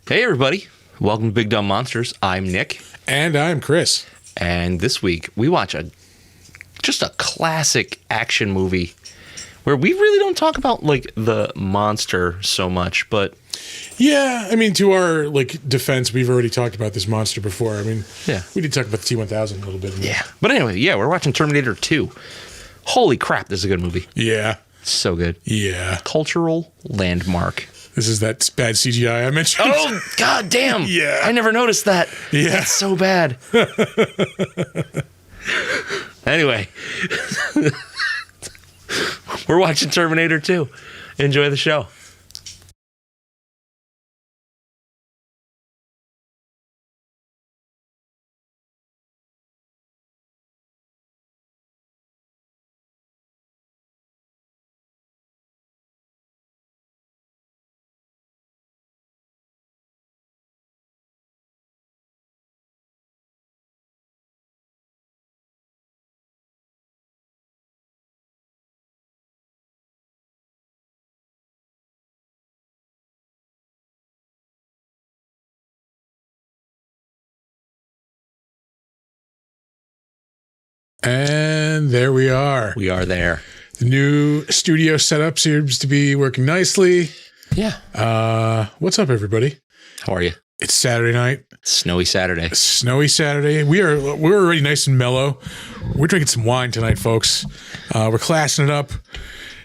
Hey everybody, welcome to Big Dumb Monsters. I'm Nick. And I'm Chris. And this week we watch just a classic action movie where we really don't talk about like the monster so much, but yeah, I mean, to our defense, we've already talked about this monster before. I mean, yeah, we did talk about the T-1000 a little bit. Yeah, but anyway, yeah, we're watching Terminator 2. Holy crap, this is a good movie. Yeah. So good. Yeah. Cultural landmark. This is that bad CGI I mentioned. Oh, god damn. Yeah. I never noticed that. Yeah. That's so bad. Anyway. We're watching Terminator 2. Enjoy the show. And there we are. We are there. The new studio setup seems to be working nicely. Yeah. What's up, everybody? How are you? It's Saturday night. Snowy Saturday. Snowy Saturday. We're already nice and mellow. We're drinking some wine tonight, folks. We're classing it up.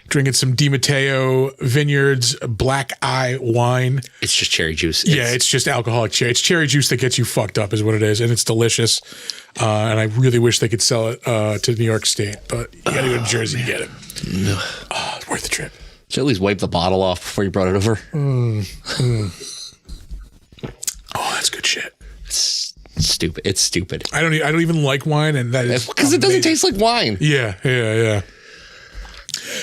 Drinking some Di Matteo Vineyards Black Eye wine. It's just cherry juice. It's just alcoholic cherry. It's cherry juice that gets you fucked up is what it is, and it's delicious. And I really wish they could sell it to New York State, but you gotta go to Jersey to get it. It's worth the trip. Should at least wipe the bottle off before you brought it over. Oh, that's good shit. It's stupid. It's stupid. I don't even like wine, and that is because it doesn't taste like wine. Yeah.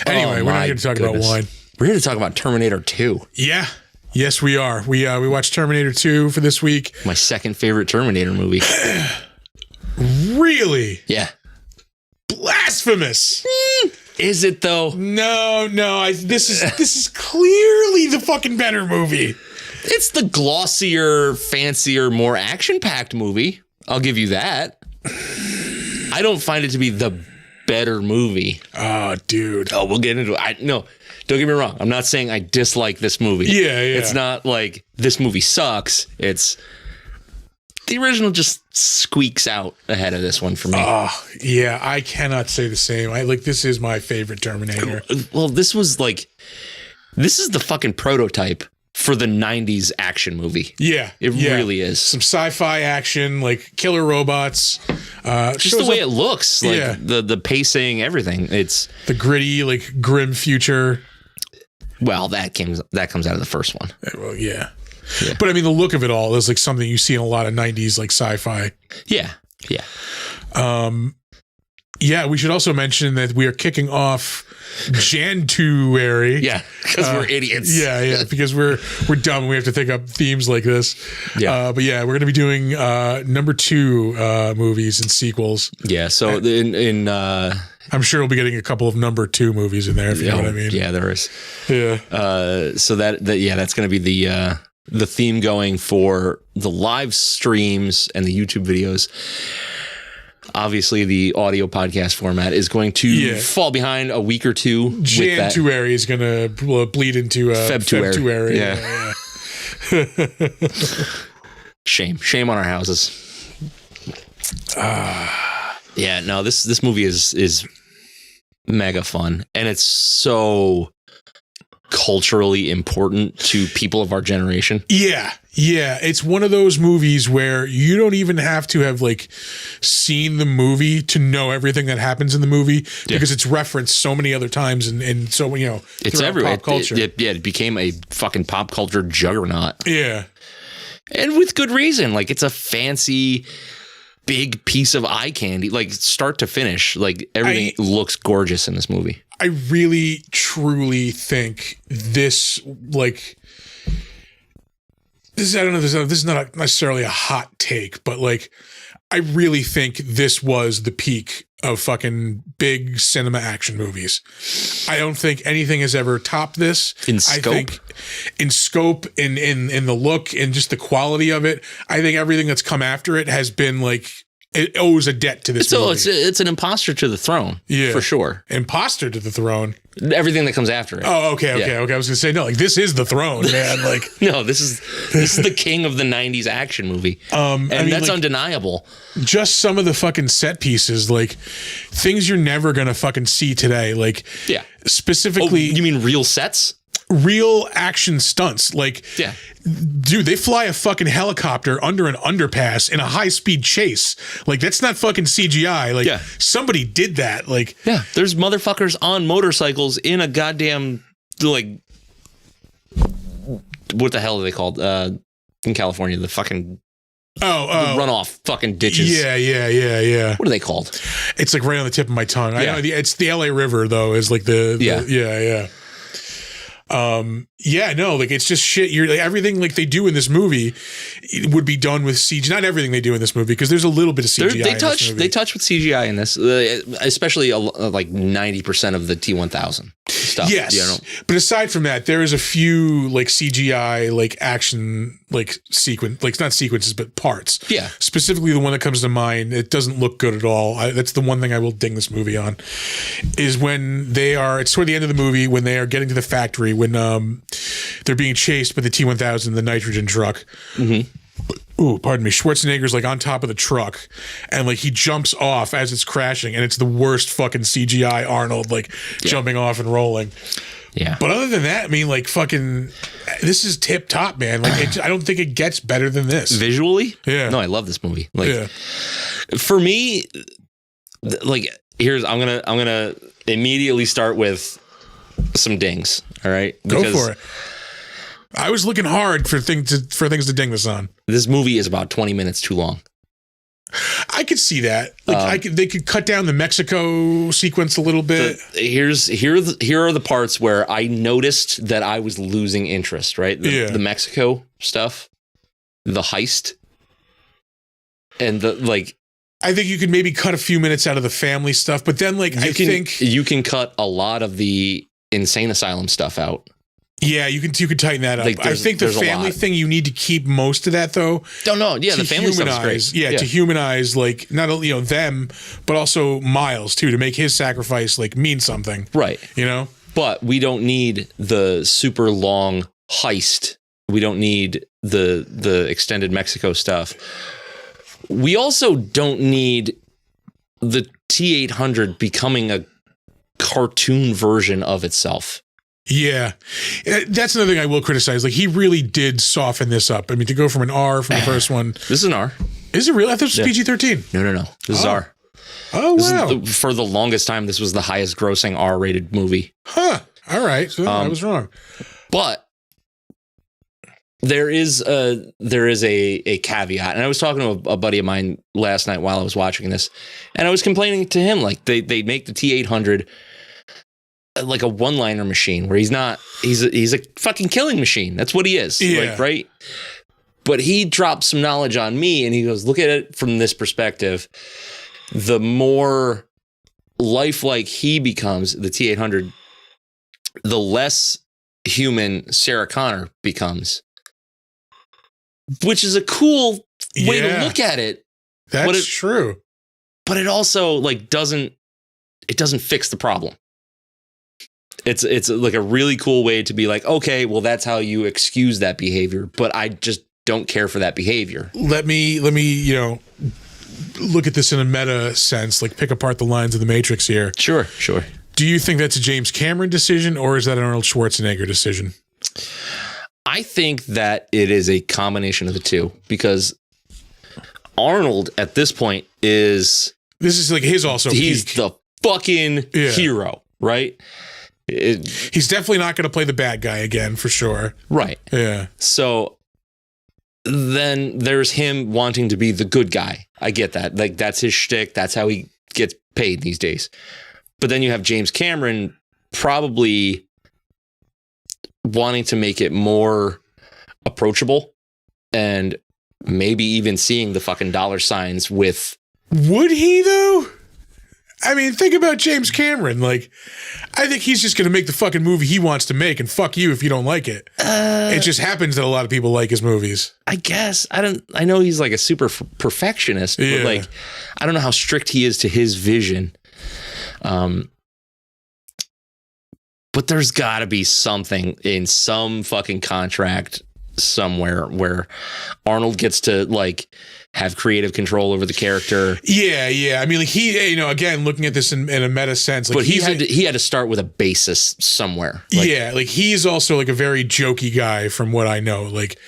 Anyway, we're not here to talk about wine. We're here to talk about Terminator 2. Yeah. Yes, we are. We watched Terminator 2 for this week. My second favorite Terminator movie. Really? Yeah. Blasphemous. Is it though? No. This is clearly the fucking better movie. It's the glossier, fancier, more action-packed movie. I'll give you that. I don't find it to be the better movie. Oh, dude. Oh, we'll get into it. No, don't get me wrong. I'm not saying I dislike this movie. Yeah. It's not like this movie sucks. It's the original just squeaks out ahead of this one for me. Oh, yeah. I cannot say the same. This is my favorite Terminator. Well, this is the fucking prototype for the 90s action movie. Yeah. It really is. Some sci-fi action, like killer robots. Just the way it looks, the pacing, everything. It's the gritty, grim future. Well, that comes out of the first one. Well, yeah. But I mean, the look of it all is something you see in a lot of 90s sci-fi. Yeah. Yeah, we should also mention that we are kicking off January. Yeah, because we're idiots. Yeah, because we're dumb. We have to think up themes like this. Yeah. But yeah, we're going to be doing number 2 movies and sequels. Yeah, so I'm sure we'll be getting a couple of number 2 movies in there, if you know what I mean. Yeah, there is. Yeah. So that's going to be the theme going for the live streams and the YouTube videos. Obviously, the audio podcast format is going to fall behind a week or two. January is going to bleed into February. Yeah. Shame on our houses. Yeah, no, this movie is mega fun, and it's so culturally important to people of our generation. Yeah. It's one of those movies where you don't even have to have seen the movie to know everything that happens in the movie because it's referenced so many other times and so it's everywhere. Pop culture. It became a fucking pop culture juggernaut. Yeah, and with good reason. It's a fancy, big piece of eye candy, start to finish. Everything looks gorgeous in this movie. I really, truly think this, this is not necessarily a hot take, but I really think this was the peak of fucking big cinema action movies. I don't think anything has ever topped this. In scope? I think in scope, in the look, and just the quality of it. I think everything that's come after it has been like, it owes a debt to this movie. It's an imposter to the throne, for sure. Imposter to the throne. Everything that comes after it. Oh, okay. I was gonna say no. Like this is the throne, man. Like no, this is the king of the '90s action movie, and that's like, undeniable. Just some of the fucking set pieces, like things you're never gonna fucking see today. Like specifically, you mean real sets? Real action stunts. Like, dude, they fly a fucking helicopter under an underpass in a high-speed chase. Like, that's not fucking CGI. Like, somebody did that. Like, there's motherfuckers on motorcycles in a goddamn, like, what the hell are they called? In California, the fucking the runoff fucking ditches. Yeah. What are they called? It's like right on the tip of my tongue. I know it's the LA River though. Is like the like it's just shit. You're like everything like they do in this movie would be done with CGI. Not everything they do in this movie because there's a little bit of CGI. They touch with CGI in this, especially like 90% of the T-1000 stuff. Yes, but aside from that, there is a few like CGI like action like sequence, like not sequences but parts. Yeah, specifically the one that comes to mind. It doesn't look good at all. That's the one thing I will ding this movie on. Is when they are. It's toward the end of the movie when they are getting to the factory when they're being chased by the T-1000, the nitrogen truck. Ooh, pardon me. Schwarzenegger's like on top of the truck and like he jumps off as it's crashing and it's the worst fucking CGI Arnold like jumping off and rolling. Yeah. But other than that, I mean, like fucking, this is tip top, man. Like, I don't think it gets better than this visually. Yeah. No, I love this movie. Like, for me, like, I'm gonna immediately start with some dings. All right, go for it. I was looking hard for things to ding this on. This movie is about 20 minutes too long. I could see that. Like they could cut down the Mexico sequence a little bit. Here are the parts where I noticed that I was losing interest. Right, the Mexico stuff, the heist, and the like. I think you could maybe cut a few minutes out of the family stuff, but then like I think you can cut a lot of the insane asylum stuff out. Yeah, you can tighten that up. Like I think the family thing, you need to keep most of that though. Don't know. Yeah, the family stuff is great. Yeah, to humanize like not only them, but also Miles too, to make his sacrifice like mean something. Right. You know? But we don't need the super long heist. We don't need the extended Mexico stuff. We also don't need the T-800 becoming a cartoon version of itself. Yeah, that's another thing I will criticize. Like he really did soften this up. I mean, to go from an R from the first one. This is an R. Is it real? I thought it was PG-13. No. This is R. Oh, wow. For the longest time, this was the highest grossing R-rated movie. Huh. All right. So I was wrong. But there is a caveat. And I was talking to a buddy of mine last night while I was watching this. And I was complaining to him, like, they make the T-800 like a one-liner machine where he's a fucking killing machine. That's what he is. Yeah. Like, right? But he dropped some knowledge on me and he goes, look at it from this perspective. The more lifelike he becomes, the T-800, the less human Sarah Connor becomes. Which is a cool way to look at it. That's true. But it also like doesn't fix the problem. It's like a really cool way to be like, okay, well, that's how you excuse that behavior, but I just don't care for that behavior. Let me, look at this in a meta sense, like pick apart the lines of the Matrix here. Sure. Do you think that's a James Cameron decision or is that an Arnold Schwarzenegger decision? I think that it is a combination of the two because Arnold at this point this is like his also he's peak. The fucking hero, right? He's definitely not going to play the bad guy again for sure. Right. Yeah. So then there's him wanting to be the good guy. I get that. Like that's his shtick. That's how he gets paid these days. But then you have James Cameron probably wanting to make it more approachable and maybe even seeing the fucking dollar signs with. Would he though? I mean, think about James Cameron. Like, I think he's just going to make the fucking movie he wants to make, and fuck you if you don't like it. It just happens that a lot of people like his movies. I guess. I know he's like a super perfectionist, but like, I don't know how strict he is to his vision. But there's got to be something in some fucking contract somewhere where Arnold gets to like have creative control over the character. Yeah. I mean, like he, again, looking at this in a meta sense, like but he had to start with a basis somewhere. Like, like he's also like a very jokey guy from what I know. Like,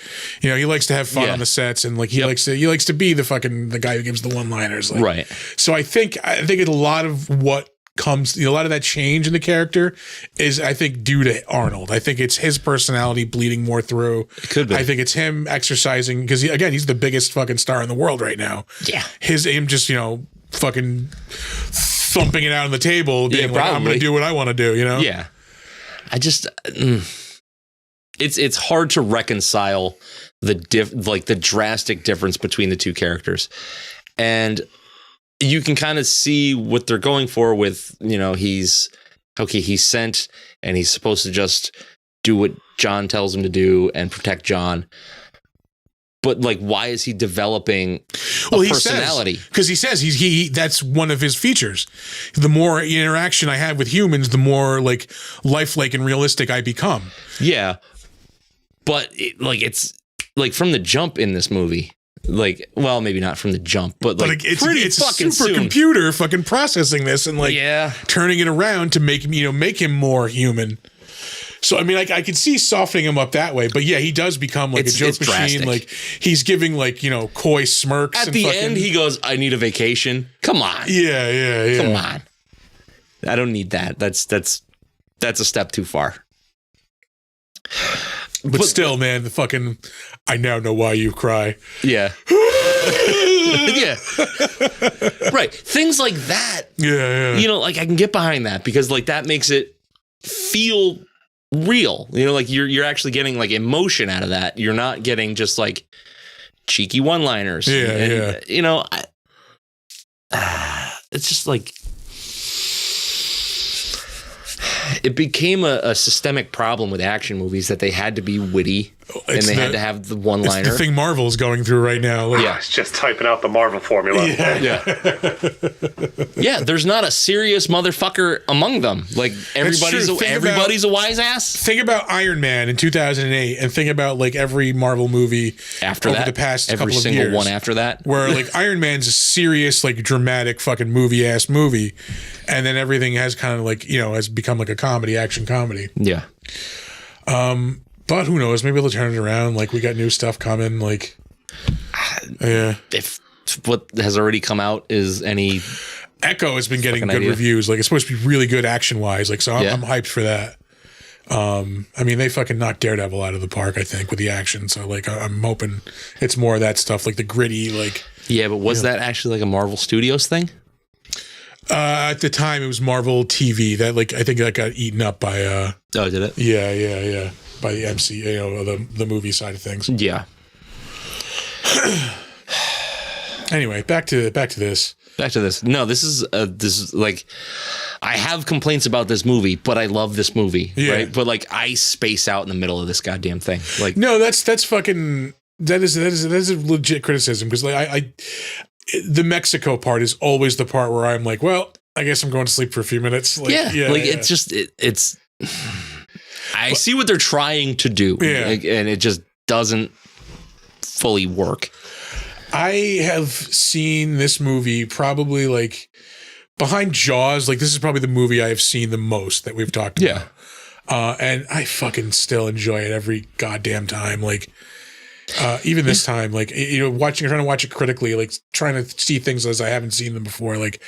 he likes to have fun on the sets, and like he likes to be the guy who gives the one-liners. Like, right. So I think a lot of what comes, a lot of that change in the character is, I think, due to Arnold. I think it's his personality bleeding more through. It could be. I think it's him exercising, because he's the biggest fucking star in the world right now. Yeah. Him just, fucking thumping it out on the table, being like, I'm going to do what I want to do, Yeah. I just, it's hard to reconcile the drastic difference between the two characters. And you can kind of see what they're going for with, he's sent and he's supposed to just do what John tells him to do and protect John. But like, why is he developing a personality? Because he says he that's one of his features. The more interaction I have with humans, the more like lifelike and realistic I become. Yeah. But it's like from the jump in this movie. Like, well, maybe not from the jump, but it's fucking a supercomputer fucking processing this and turning it around to make him more human. So I mean, I can see softening him up that way, but yeah, he does become like a joke machine. Drastic. Like he's giving coy smirks. At the end, he goes, "I need a vacation." Come on. Yeah. Come on. I don't need that. That's a step too far. But still, man, the fucking, I now know why you cry. Yeah. Yeah. Right. Things like that. Yeah. Like I can get behind that because like that makes it feel real. Like you're actually getting like emotion out of that. You're not getting just like cheeky one-liners. Yeah. It's just like, it became a systemic problem with action movies that they had to be witty and they had to have the one-liner. It's the thing Marvel's going through right now. Like, It's just typing out the Marvel formula. Yeah, there's not a serious motherfucker among them. Like everybody's a wise ass. Think about Iron Man in 2008 and think about like every Marvel movie after over that, the past every couple of single years, one after that. Where like Iron Man's a serious, like dramatic fucking movie, and then everything has kind of like, has become like a action comedy. Yeah. But who knows? Maybe they'll turn it around. Like we got new stuff coming. Like, yeah. If what has already come out is any, Echo has been getting good reviews. Like it's supposed to be really good action wise. Like so, I'm hyped for that. I mean, they fucking knocked Daredevil out of the park, I think, with the action. So like, I'm hoping it's more of that stuff, like the gritty, like. Yeah, but was that actually like a Marvel Studios thing? At the time, it was Marvel TV. That I think that got eaten up by. Oh, did it? Yeah. By the MC, the movie side of things. Yeah. Anyway, back to this. No, this is like, I have complaints about this movie, but I love this movie, right? But like, I space out in the middle of this goddamn thing. Like, no, that's fucking. That is a legit criticism because like the Mexico part is always the part where I'm like, well, I guess I'm going to sleep for a few minutes. It's just it's. I see what they're trying to do, and it just doesn't fully work. I have seen this movie probably like behind Jaws. Like this is probably the movie I have seen the most that we've talked about. And I fucking still enjoy it every goddamn time. Like even this time, like trying to watch it critically, like trying to see things as I haven't seen them before. Like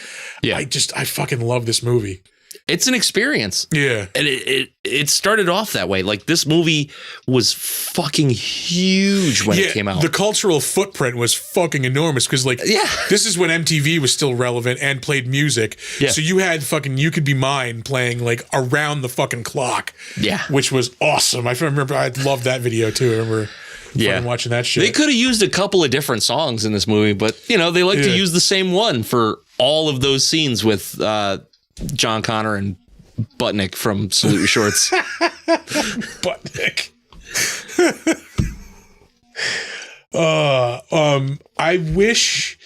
I fucking love this movie. It's an experience. Yeah. And it started off that way. Like this movie was fucking huge when it came out. The cultural footprint was fucking enormous because this is when MTV was still relevant and played music. Yeah. So you had fucking You Could Be Mine playing like around the fucking clock. Yeah. Which was awesome. I remember I loved that video too. I remember watching that shit. They could have used a couple of different songs in this movie, but they like to use the same one for all of those scenes with John Connor and Butnick from Salute Your Shorts. Butnick. I wish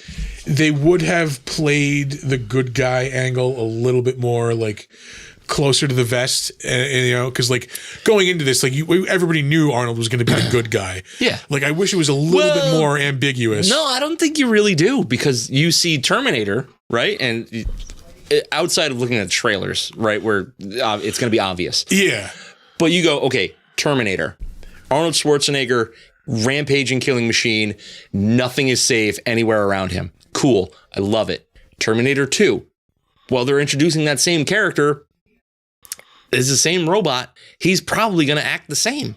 they would have played the good guy angle a little bit more, like closer to the vest, and you know, because like going into this, like everybody knew Arnold was going to be the good guy. Yeah, like I wish it was a little bit more ambiguous. No, I don't think you really do, because you see Terminator, right, and outside of looking at trailers, right, where it's going to be obvious. Yeah, but you go, okay, Terminator, Arnold Schwarzenegger, rampaging killing machine, nothing is safe anywhere around him. Cool, I love it. Terminator 2, well, they're introducing that same character. Is the same robot. He's probably going to act the same.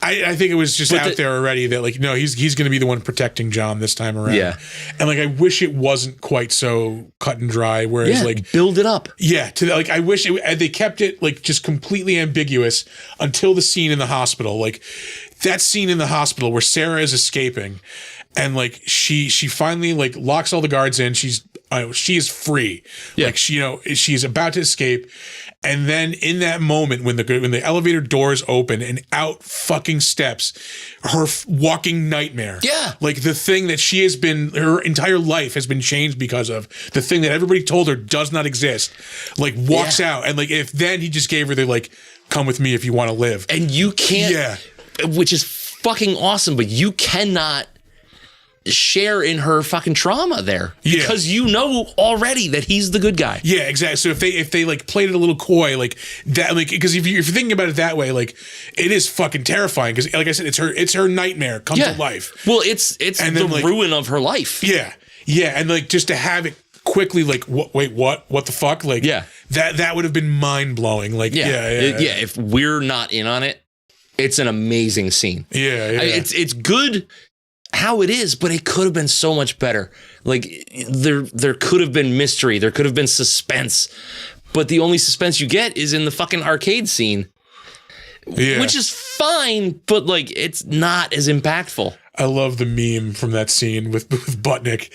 I think it was just out there already that like, no, he's going to be the one protecting John this time around. Yeah. And like, I wish it wasn't quite so cut and dry, whereas like build it up. Yeah. Like, I wish they kept it like just completely ambiguous until the scene in the hospital. Like that scene in the hospital where Sarah is escaping and like she finally like locks all the guards in. She is free. Yeah. Like she's about to escape. And then in that moment when the elevator doors open and out fucking steps her walking nightmare. Yeah. Like the thing that she has been, her entire life has been changed because of, the thing that everybody told her does not exist, like walks out. And like, if then he just gave her the like, come with me if you want to live. And you can't, which is fucking awesome, but you cannot share in her fucking trauma there because you know already that he's the good guy. Yeah, exactly. So if they like played it a little coy like that, like because if you're thinking about it that way, like it is fucking terrifying because like I said, it's her nightmare come to life. Well, it's and the ruin of her life. Yeah, and like just to have it quickly like wait what the fuck like that would have been mind blowing. Like if we're not in on it, it's an amazing scene. It's good how it is, but it could have been so much better. Like there could have been mystery, there could have been suspense, but the only suspense you get is in the fucking arcade scene, which is fine, but like it's not as impactful. I love the meme from that scene with Butnick,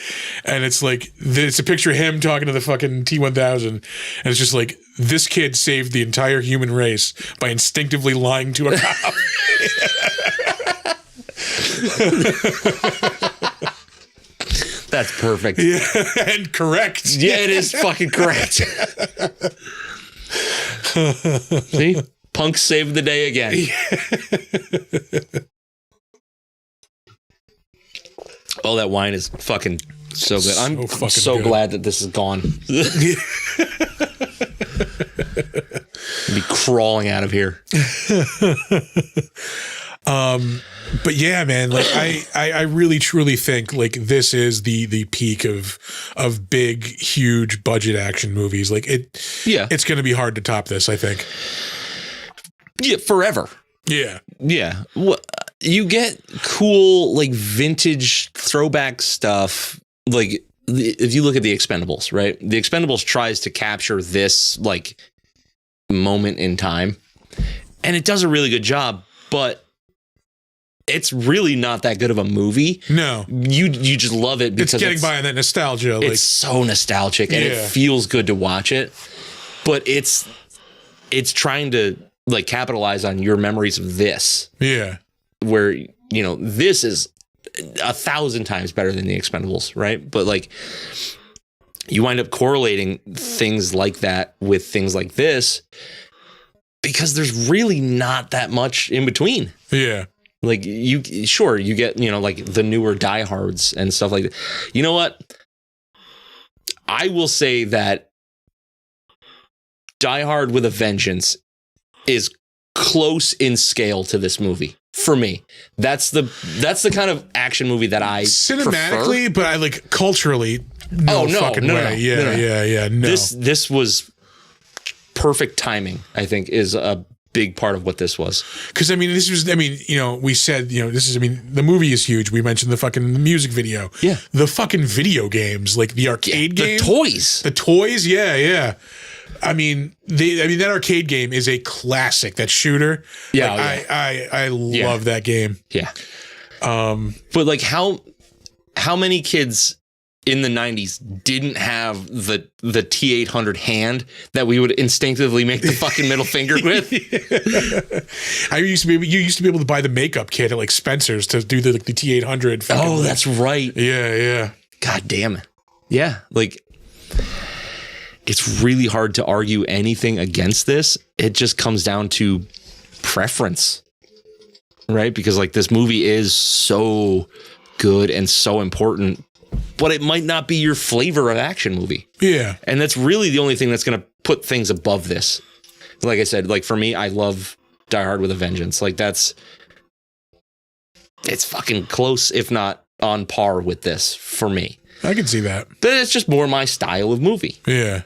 and it's like it's a picture of him talking to the fucking T-1000, and it's just like this kid saved the entire human race by instinctively lying to a cop. That's perfect. Yeah, and correct. Yeah, it is fucking correct. See? Punk saved the day again. Oh, that wine is fucking so good. I'm so glad that this is gone. I'll be crawling out of here. But yeah, man, like I really truly think like this is the peak of big, huge budget action movies. Like it's going to be hard to top this, I think. Yeah, forever. Yeah. Yeah. Well, you get cool like vintage throwback stuff. Like if you look at the Expendables, right? The Expendables tries to capture this like moment in time, and it does a really good job, but it's really not that good of a movie. No. You just love it because it's getting by on that nostalgia. Like, it's so nostalgic and it feels good to watch it. But it's trying to like capitalize on your memories of this. Yeah. Where, you know, this is 1,000 times better than the Expendables, right? But like you wind up correlating things like that with things like this because there's really not that much in between. Yeah. Like you get, you know, like the newer Die Hards and stuff like that. You know what? I will say that Die Hard with a Vengeance is close in scale to this movie for me. That's the kind of action movie that I cinematically prefer. But I like culturally. No. Yeah. No. This was perfect timing. I think is a big part of what this was. Because, I mean, you know, we said, you know, the movie is huge. We mentioned the music video. Yeah. The fucking video games, like the arcade game. The toys. Yeah. I mean, that arcade game is a classic, that shooter. Yeah. Like, I love that game. Yeah. But like how many kids in the 90s didn't have the T800 hand that we would instinctively make the fucking middle finger with. You used to be able to buy the makeup kit at like Spencer's to do the T800. Oh, that's right. Yeah. God damn it. Yeah. Like, it's really hard to argue anything against this. It just comes down to preference, right? Because like this movie is so good and so important, but it might not be your flavor of action movie. Yeah. And that's really the only thing that's going to put things above this. Like I said, like for me, I love Die Hard with a Vengeance. Like it's fucking close, if not on par with this for me. I can see that. But it's just more my style of movie. Yeah.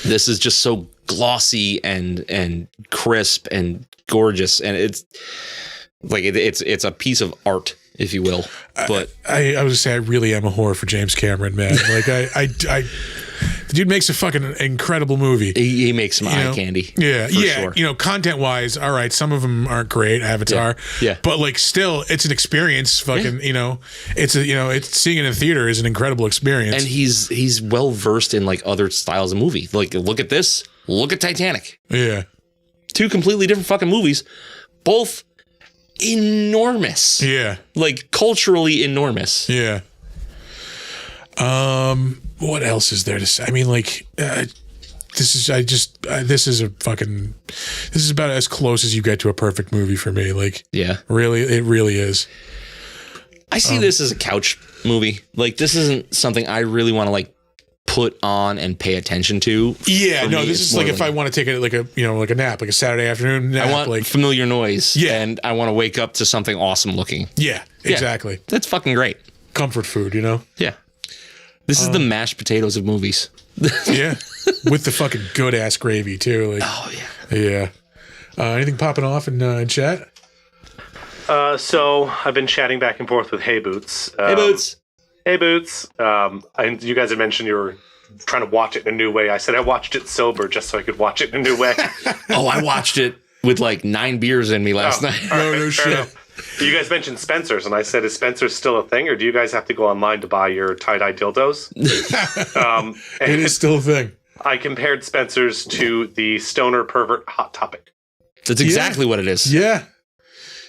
This is just so glossy and crisp and gorgeous. And it's like, it's a piece of art, if you will. But I was gonna say I really am a whore for James Cameron, man. Like the dude makes a fucking incredible movie. He makes some eye candy. Yeah, Sure. You know, content wise, all right. Some of them aren't great. Avatar. Yeah. But like, still, it's an experience. Fucking, you know, it's seeing it in theater is an incredible experience. And he's well versed in like other styles of movie. Like, look at this. Look at Titanic. Yeah. Two completely different fucking movies, both enormous. Yeah. Like culturally enormous. Yeah. What else is there to say? I mean, like, this is about as close as you get to a perfect movie for me. Like, Yeah. really, it really is. I see this as a couch movie. Like, this isn't something I really want to like put on and pay attention to. Yeah, For no, me, this it's is more like if I want to take it like a nap, like a Saturday afternoon nap. I want like, familiar noise. Yeah. And I want to wake up to something awesome looking. yeah, exactly. That's fucking great. Comfort food, you know? Yeah. This is the mashed potatoes of movies. Yeah. With the fucking good ass gravy too. Like, Oh, yeah. yeah. Anything popping off in chat? So I've been chatting back and forth with Hey Boots. Hey, Boots. Hey Boots. You guys had mentioned you were trying to watch it in a new way. I said I watched it sober just so I could watch it in a new way. Oh, I watched it with like 9 beers in me last night. All right, No fair shit. enough. You guys mentioned Spencer's, and I said, is Spencer's still a thing, or do you guys have to go online to buy your tie-dye dildos? It is still a thing. I compared Spencer's to the Stoner Pervert Hot Topic. That's exactly what it is. Yeah.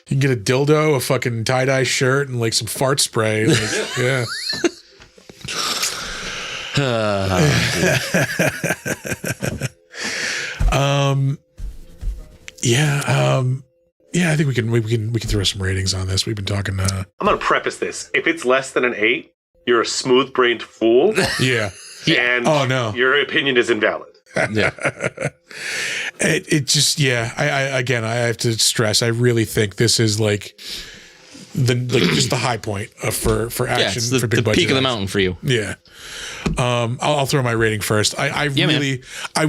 You can get a dildo, a fucking tie-dye shirt, and like some fart spray. Like, yeah. Yeah, I think we can throw some ratings on this. We've been talking. I'm going to preface this. If it's less than an 8, you're a smooth-brained fool, Yeah. and Oh, no. your opinion is invalid. Yeah. It just, yeah. I have to stress. I really think this is like just the high point for Yeah, action it's the, for big the budget peak of the action. mountain for you. Yeah. I'll throw my rating first. I man.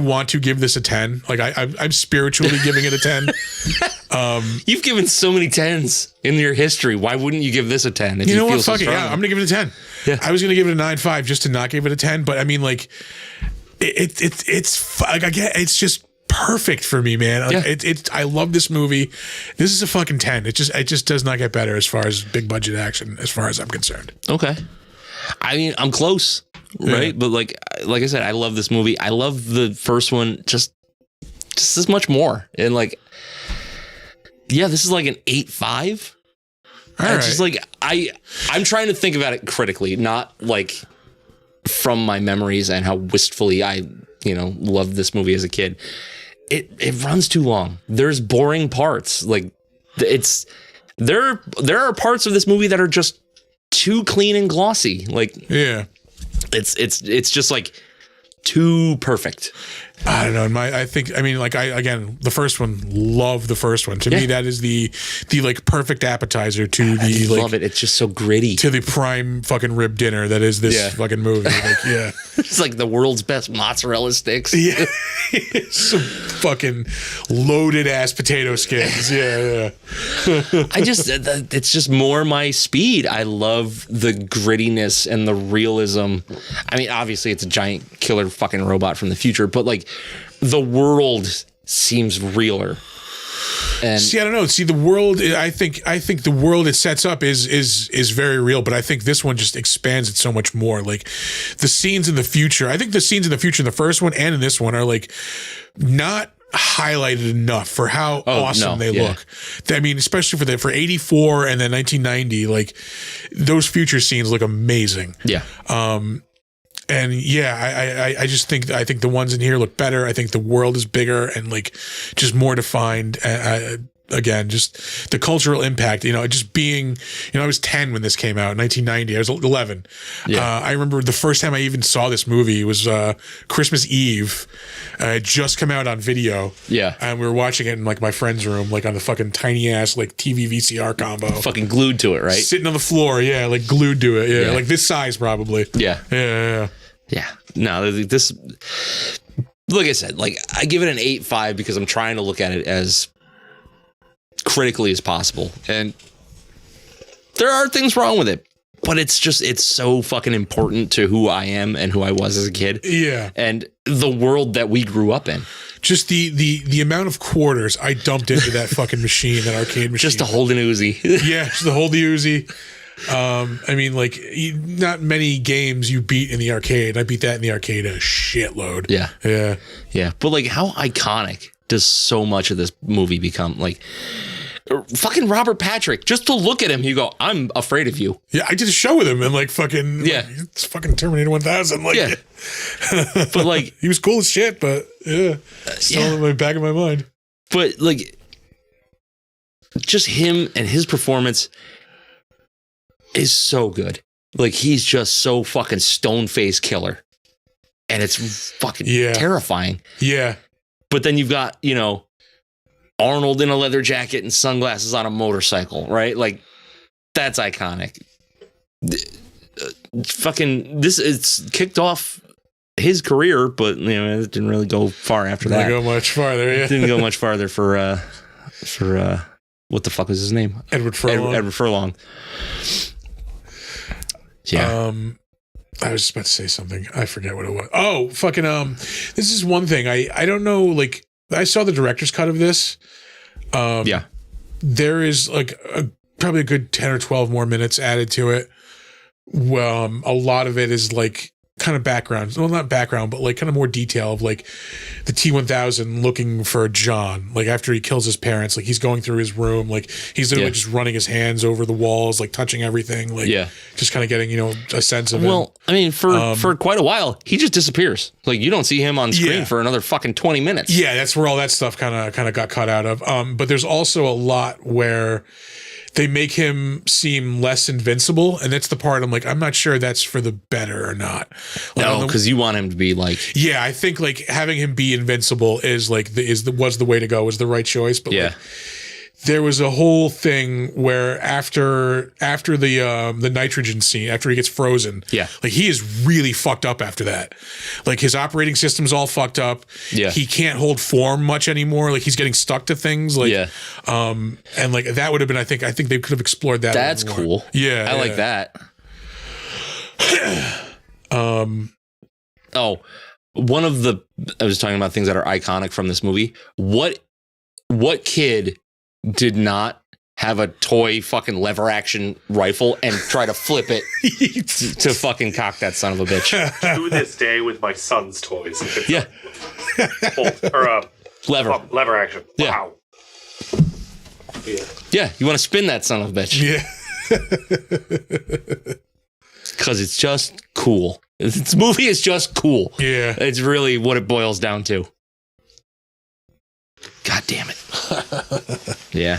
want to give this a 10. Like I'm spiritually giving it a 10. You've given so many 10s in your history. Why wouldn't you give this a 10? If You know feel what? so Fuck it. Yeah, strongly? I'm gonna give it a 10. Yeah. I was gonna give it a 9.5 just to not give it a 10. But I mean, like, it's just perfect for me, man. Like, Yeah. I love this movie. This is a fucking 10. It just does not get better as far as big budget action, as far as I'm concerned. Okay. I mean, I'm close, right? Yeah. But like I said, I love this movie. I love the first one just as much more. And like, yeah, this is like an 8.5. All It's right. just like I'm trying to think about it critically, not like from my memories and how wistfully I, loved this movie as a kid. It runs too long. There's boring parts. Like there are parts of this movie that are just too clean and glossy. Like Yeah. it's just like too perfect. I don't know. The first one, love the first one. To me, that is the like perfect appetizer to I the love it. It's just so gritty. to the prime fucking rib dinner that is this fucking movie. Like, yeah. It's like the world's best mozzarella sticks. Yeah. Some fucking loaded ass potato skins. Yeah. It's just more my speed. I love the grittiness and the realism. I mean, obviously it's a giant killer fucking robot from the future, but like the world seems realer. And see, I don't know. See, the world. I think the world it sets up is very real, but I think this one just expands it so much more. Like the scenes in the future. I think the scenes in the future in the first one and in this one are like not highlighted enough for how awesome they look. I mean, especially for 84 and then 1990, like those future scenes look amazing. Yeah. And yeah, I just think the ones in here look better. I think the world is bigger and like just more defined. Again, just the cultural impact, just being, I was 10 when this came out in 1990. I was 11. Yeah. I remember the first time I even saw this movie was Christmas Eve. It had just come out on video. Yeah. And we were watching it in like my friend's room, like on the fucking tiny ass like TV VCR combo. Fucking glued to it, right? Sitting on the floor, yeah, like glued to it. Yeah, like this size probably. Yeah. Yeah. No, this, like I said, like I give it an 8.5 because I'm trying to look at it as critically as possible. And there are things wrong with it, but it's so fucking important to who I am and who I was as a kid. Yeah. And the world that we grew up in. Just the amount of quarters I dumped into that fucking machine, that arcade machine. Just to hold an Uzi. Yeah, just to hold the Uzi. I mean, like, not many games you beat in the arcade. I beat that in the arcade a shitload. Yeah. Yeah. Yeah. But like, how iconic does so much of this movie become? Like, fucking Robert Patrick, just to look at him, you go, I'm afraid of you. Yeah, I did a show with him and like fucking, yeah, like, it's fucking Terminator 1000. Like, yeah. But like, he was cool as shit, but yeah, still in the back of my mind. But like, just him and his performance is so good. Like, he's just so fucking stone-faced killer. And it's fucking terrifying. Yeah. But then you've got, Arnold in a leather jacket and sunglasses on a motorcycle, right? Like, that's iconic. It's kicked off his career, but it didn't really go far after that. Didn't go much farther. Yeah, it didn't go much farther for what the fuck was his name? Edward Furlong. Edward Furlong. Yeah. I was just about to say something. I forget what it was. Oh, fucking this is one thing. I don't know, like, I saw the director's cut of this. Yeah. There is like probably a good 10 or 12 more minutes added to it. Well, a lot of it is like kind of background. Well, not background, but like kind of more detail of like the T-1000 looking for John. Like after he kills his parents, like he's going through his room, like he's literally just running his hands over the walls, like touching everything, like just kind of getting, a sense of it. Well, I mean, for quite a while, he just disappears. Like you don't see him on screen for another fucking 20 minutes. Yeah, that's where all that stuff kind of got cut out of. But there's also a lot where they make him seem less invincible, and that's the part I'm like, I'm not sure that's for the better or not. Like, no, because you want him to be like, yeah, I think like having him be invincible is like was the way to go, was the right choice. But like, there was a whole thing where after the nitrogen scene, after he gets frozen, like he is really fucked up after that. Like his operating system's all fucked up. Yeah, he can't hold form much anymore. Like he's getting stuck to things. Like, and like that would have been, I think they could have explored that. That's cool. Yeah, I like that. One of the, I was talking about things that are iconic from this movie. What kid did not have a toy fucking lever action rifle and try to flip it to fucking cock that son of a bitch? To this day with my son's toys. Yeah. Lever action. Yeah. Wow. Yeah, you want to spin that son of a bitch. Yeah. Because it's just cool. This movie is just cool. Yeah. It's really what it boils down to. God damn it. Yeah.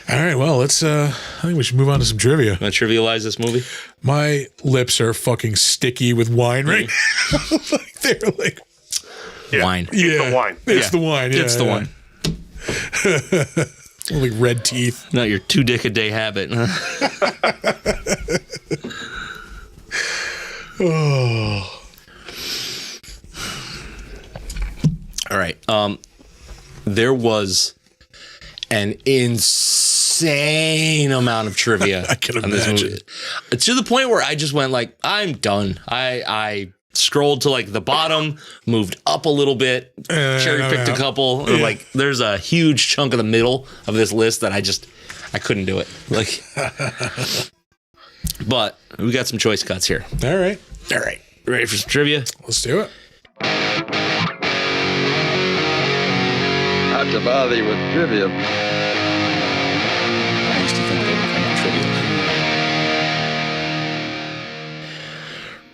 All right, well, let's I think we should move on to some trivia. Want to trivialize this movie? My lips are fucking sticky with wine right now. Like they're like wine. It's the wine. It's the wine. It's the wine. Like red teeth. Not your 2 dick a day habit. Oh. All right. There was an insane amount of trivia. I can imagine. To the point where I just went like, I'm done. I scrolled to like the bottom, moved up a little bit, cherry picked a couple. Yeah. Like there's a huge chunk of the middle of this list that I couldn't do it. Like, but we got some choice cuts here. All right. Ready for some trivia? Let's do it. Not to bother you with trivia. I used to think they were kind of trivia.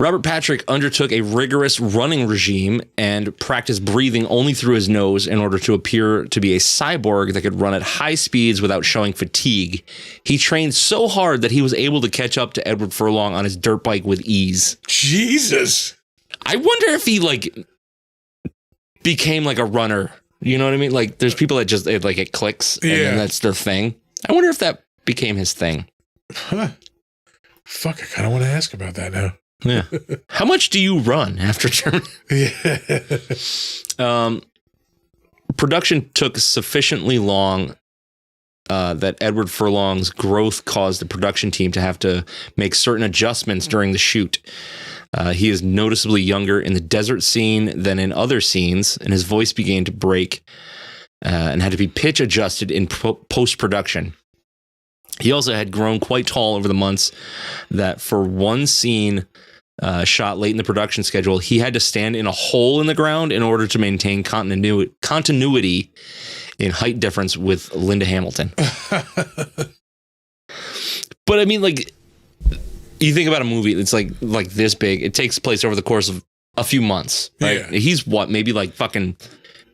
Robert Patrick undertook a rigorous running regime and practiced breathing only through his nose in order to appear to be a cyborg that could run at high speeds without showing fatigue. He trained so hard that he was able to catch up to Edward Furlong on his dirt bike with ease. Jesus. I wonder if he like became like a runner. You know what I mean? Like there's people that just like it clicks and then that's their thing. I wonder if that became his thing. Huh. Fuck, I kind of want to ask about that now. Yeah. How much do you run after Terminator? Yeah. Production took sufficiently long that Edward Furlong's growth caused the production team to have to make certain adjustments during the shoot. He is noticeably younger in the desert scene than in other scenes, and his voice began to break and had to be pitch adjusted in post-production. He also had grown quite tall over the months that for one scene shot late in the production schedule, he had to stand in a hole in the ground in order to maintain continuity in height difference with Linda Hamilton. But I mean, like, you think about a movie that's like this big, it takes place over the course of a few months, right? Yeah. He's what, maybe like fucking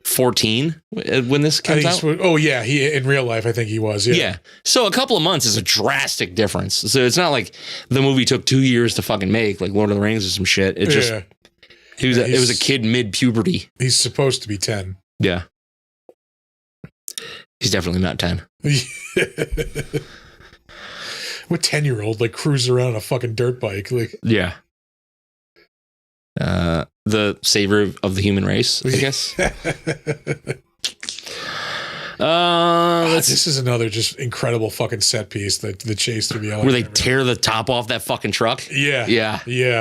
14 when this comes out? Oh, yeah. He in real life, I think he was. Yeah. So a couple of months is a drastic difference. So it's not like the movie took 2 years to fucking make, like Lord of the Rings or some shit. It just, it was a kid mid-puberty. He's supposed to be 10. Yeah. He's definitely not 10. What 10-year-old like cruises around on a fucking dirt bike? Like, yeah. The savior of the human race, I guess. This is another just incredible fucking set piece. The chase through the elevator. Where they tear the top off that fucking truck. Yeah. Yeah.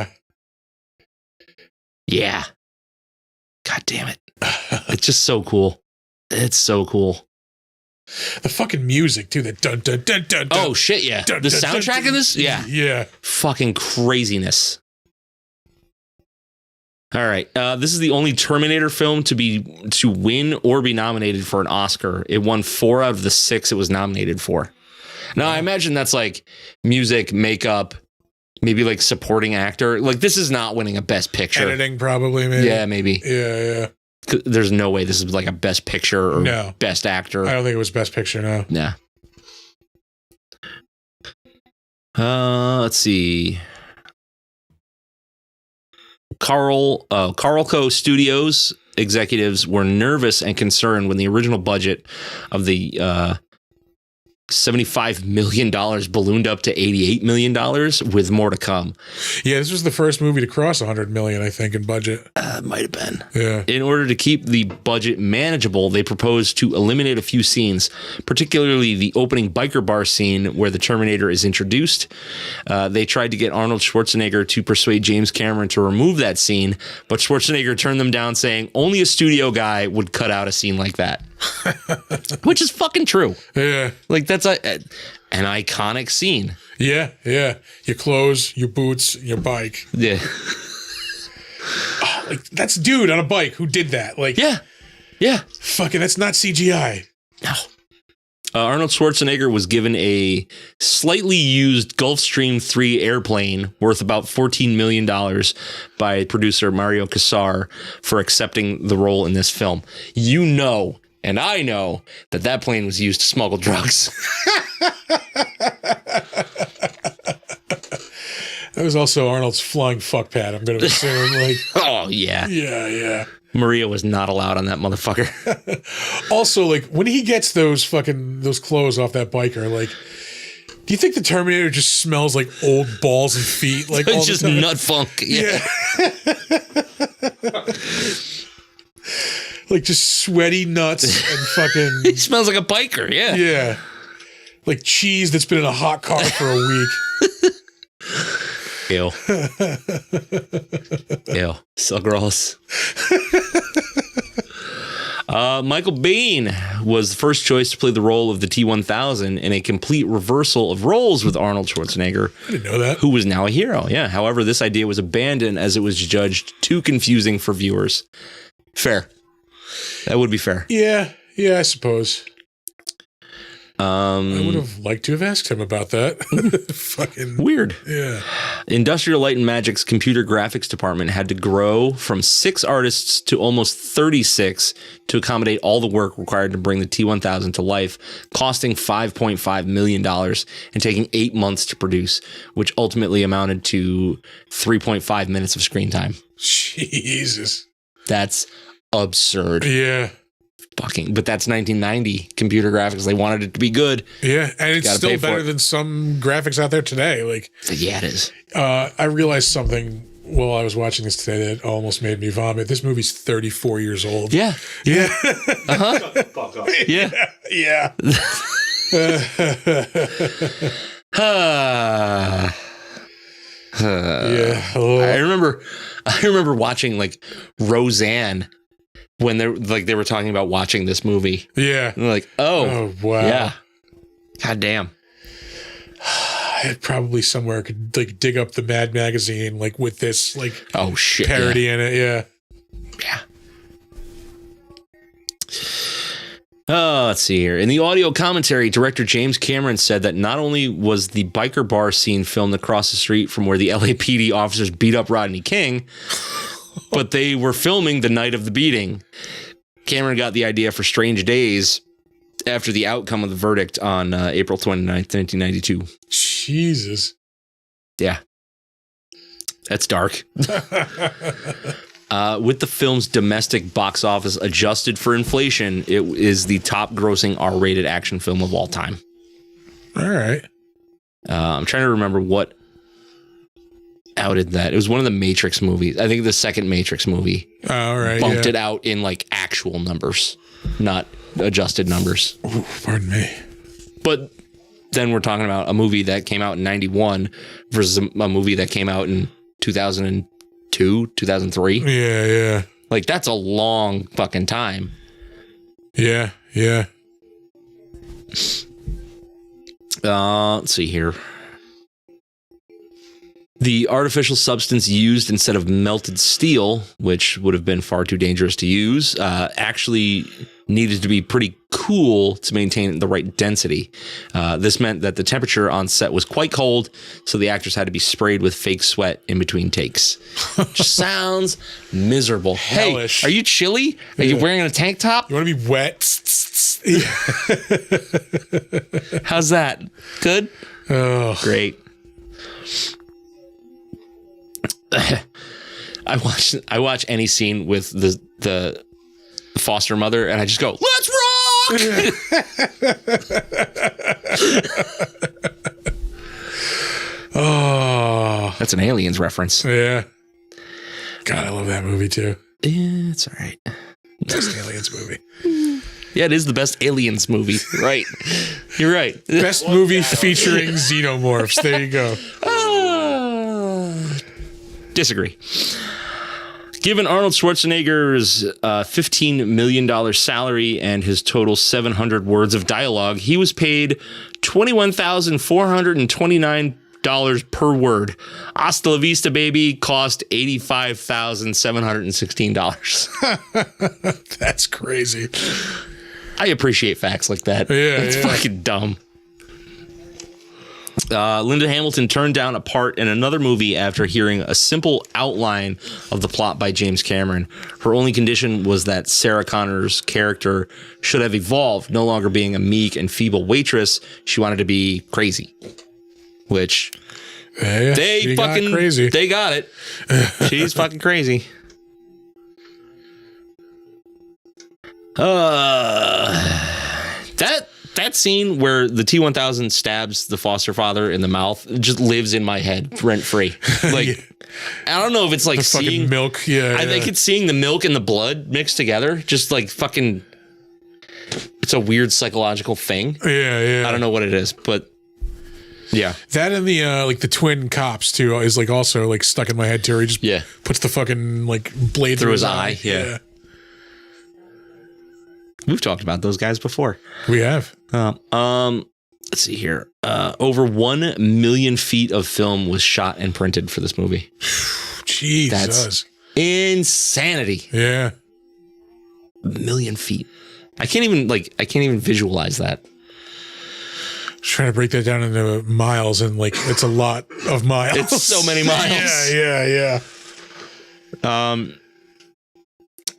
God damn it. It's just so cool. It's so cool. The fucking music too. The dun dun dun dun. Oh shit! Yeah, the soundtrack of this. Yeah. Fucking craziness. All right, this is the only Terminator film to win or be nominated for an Oscar. It won 4 out of the 6 it was nominated for. Now I imagine that's like music, makeup, maybe like supporting actor. Like this is not winning a Best Picture. Editing probably. Maybe. Yeah, maybe. Yeah. There's no way this is like a Best Picture or Best Actor. I don't think it was Best Picture, no. Yeah. Let's see. Carlco Studios executives were nervous and concerned when the original budget of the $75 million ballooned up to $88 million with more to come. Yeah, this was the first movie to cross $100 million, I think, in budget. Might have been. Yeah. In order to keep the budget manageable, they proposed to eliminate a few scenes, particularly the opening biker bar scene where the Terminator is introduced. They tried to get Arnold Schwarzenegger to persuade James Cameron to remove that scene, but Schwarzenegger turned them down, saying only a studio guy would cut out a scene like that. Which is fucking true. Yeah. Like that's an iconic scene. Yeah. Your clothes, your boots, your bike. Yeah. Like that's a dude on a bike who did that. Like Yeah. Fucking that's not CGI. No. Arnold Schwarzenegger was given a slightly used Gulfstream 3 airplane worth about $14 million by producer Mario Casar for accepting the role in this film. You know, and I know that plane was used to smuggle drugs. That was also Arnold's flying fuck pad, I'm going to assume. Like, oh, yeah. Yeah. Maria was not allowed on that motherfucker. Also, like, when he gets those clothes off that biker, like, do you think the Terminator just smells like old balls and feet? Like, it's just nut funk. Yeah. Like, just sweaty nuts and fucking... It smells like a biker, yeah. Yeah. Like cheese that's been in a hot car for a week. Ew. Ew. So gross. Michael Biehn was the first choice to play the role of the T-1000 in a complete reversal of roles with Arnold Schwarzenegger. I didn't know that. Who was now a hero. Yeah. However, this idea was abandoned as it was judged too confusing for viewers. Fair. That would be fair. Yeah, I suppose. I would have liked to have asked him about that. Fucking weird. Yeah. Industrial Light and Magic's computer graphics department had to grow from 6 artists to almost 36 to accommodate all the work required to bring the T-1000 to life, costing $5.5 million and taking 8 months to produce, which ultimately amounted to 3.5 minutes of screen time. Jesus. That's absurd. Yeah. But that's 1990 computer graphics. They wanted it to be good. Yeah, and it's still better than some graphics out there today. Like, yeah, it is. I realized something while I was watching this today that almost made me vomit. This movie's 34 years old. Yeah. Yeah. Shut the fuck up. Yeah. Yeah. Yeah. Oh. I remember watching like Roseanne when they were talking about watching this movie. Yeah. And they're like, oh wow. Yeah. God damn. I probably somewhere could like dig up the Mad magazine like with this like oh shit parody in it. Yeah. Yeah. Let's see here. In the audio commentary, director James Cameron said that not only was the biker bar scene filmed across the street from where the LAPD officers beat up Rodney King, but they were filming the night of the beating. Cameron got the idea for Strange Days after the outcome of the verdict on April 29th, 1992. Jesus. Yeah. That's dark. With the film's domestic box office adjusted for inflation, it is the top grossing R-rated action film of all time. All right. I'm trying to remember what outed that. It was one of the Matrix movies. I think the second Matrix movie all right, bumped it out in like actual numbers, not adjusted numbers. Ooh, pardon me. But then we're talking about a movie that came out in 91 versus a movie that came out in 2002, 2003. Yeah. Like, that's a long fucking time. Yeah. Let's see here. The artificial substance used instead of melted steel, which would have been far too dangerous to use, actually needed to be pretty cool to maintain the right density. This meant that the temperature on set was quite cold, so the actors had to be sprayed with fake sweat in between takes. Which sounds miserable. Hellish. Hey, are you chilly? Are you wearing a tank top? You want to be wet? How's that? Good? Oh, great. I watch any scene with the foster mother and I just go, let's rock. Oh, that's an Aliens reference. Yeah. God, I love that movie too. Yeah, it's all right. Best Aliens movie. Yeah, it is the best Aliens movie. Right. You're right. Best movie featuring xenomorphs. There you go. Disagree. Given Arnold Schwarzenegger's $15 million salary and his total 700 words of dialogue, he was paid $21,429 per word. Hasta la vista, baby cost $85,716. That's crazy. I appreciate facts like that. Yeah, it's fucking dumb. Linda Hamilton turned down a part in another movie after hearing a simple outline of the plot by James Cameron. Her only condition was that Sarah Connor's character should have evolved, no longer being a meek and feeble waitress. She wanted to be crazy, which they fucking crazy. They got it. She's fucking crazy. That scene where the T-1000 stabs the foster father in the mouth just lives in my head rent free. Like, yeah. I don't know if it's like the seeing milk. Yeah, I think it's seeing the milk and the blood mixed together. Just like fucking, it's a weird psychological thing. Yeah. I don't know what it is, but Yeah. That and the like the twin cops too is like also like stuck in my head too. He just puts the fucking like blade through his eye. Yeah. We've talked about those guys before. We have. Let's see here. Over 1 million feet of film was shot and printed for this movie. Jesus. That's insanity. Yeah. 1 million feet. I can't even visualize that. Trying to break that down into miles, and like it's a lot of miles. It's so many miles. Yeah.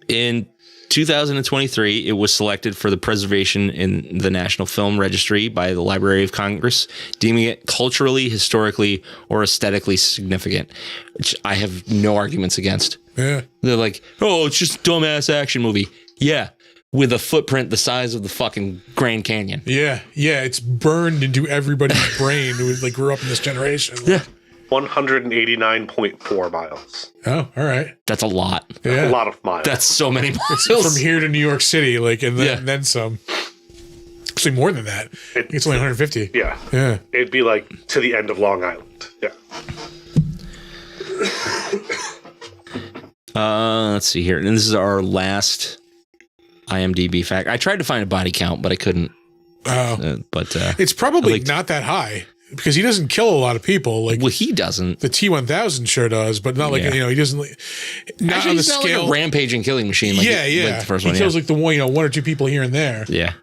In 2023, it was selected for the preservation in the National Film Registry by the Library of Congress, deeming it culturally, historically, or aesthetically significant, which I have no arguments against. Yeah. They're like, oh, it's just a dumbass action movie. Yeah. With a footprint the size of the fucking Grand Canyon. Yeah. It's burned into everybody's brain who like grew up in this generation. Yeah. 189.4 miles. Oh, all right. That's a lot. A Yeah. lot of miles. That's so many miles. From here to New York City, like, and then some. Actually, more than that. I think it's only 150. Yeah. Yeah. It'd be like to the end of Long Island. Yeah. Let's see here. And this is our last IMDb fact. I tried to find a body count, but I couldn't. But it's probably not that high because he doesn't kill a lot of people. Like, well, he doesn't. The T-1000 sure does, but not like he doesn't. Not Actually, on the he's scale. Not like a rampaging killing machine. Like like the first one. He kills like the one, 1 or 2 people here and there. Yeah.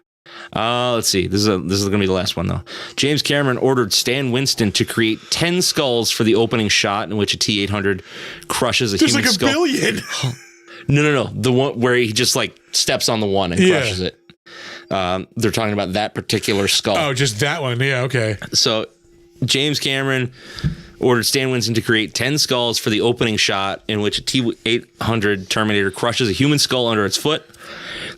Let's see. This is going to be the last one, though. James Cameron ordered Stan Winston to create 10 skulls for the opening shot in which a T-800 crushes a human skull. There's like a billion. No. The one where he just like steps on the one and crushes it. They're talking about that particular skull. Oh, just that one. Yeah, okay. So James Cameron ordered Stan Winston to create 10 skulls for the opening shot in which a T-800 Terminator crushes a human skull under its foot.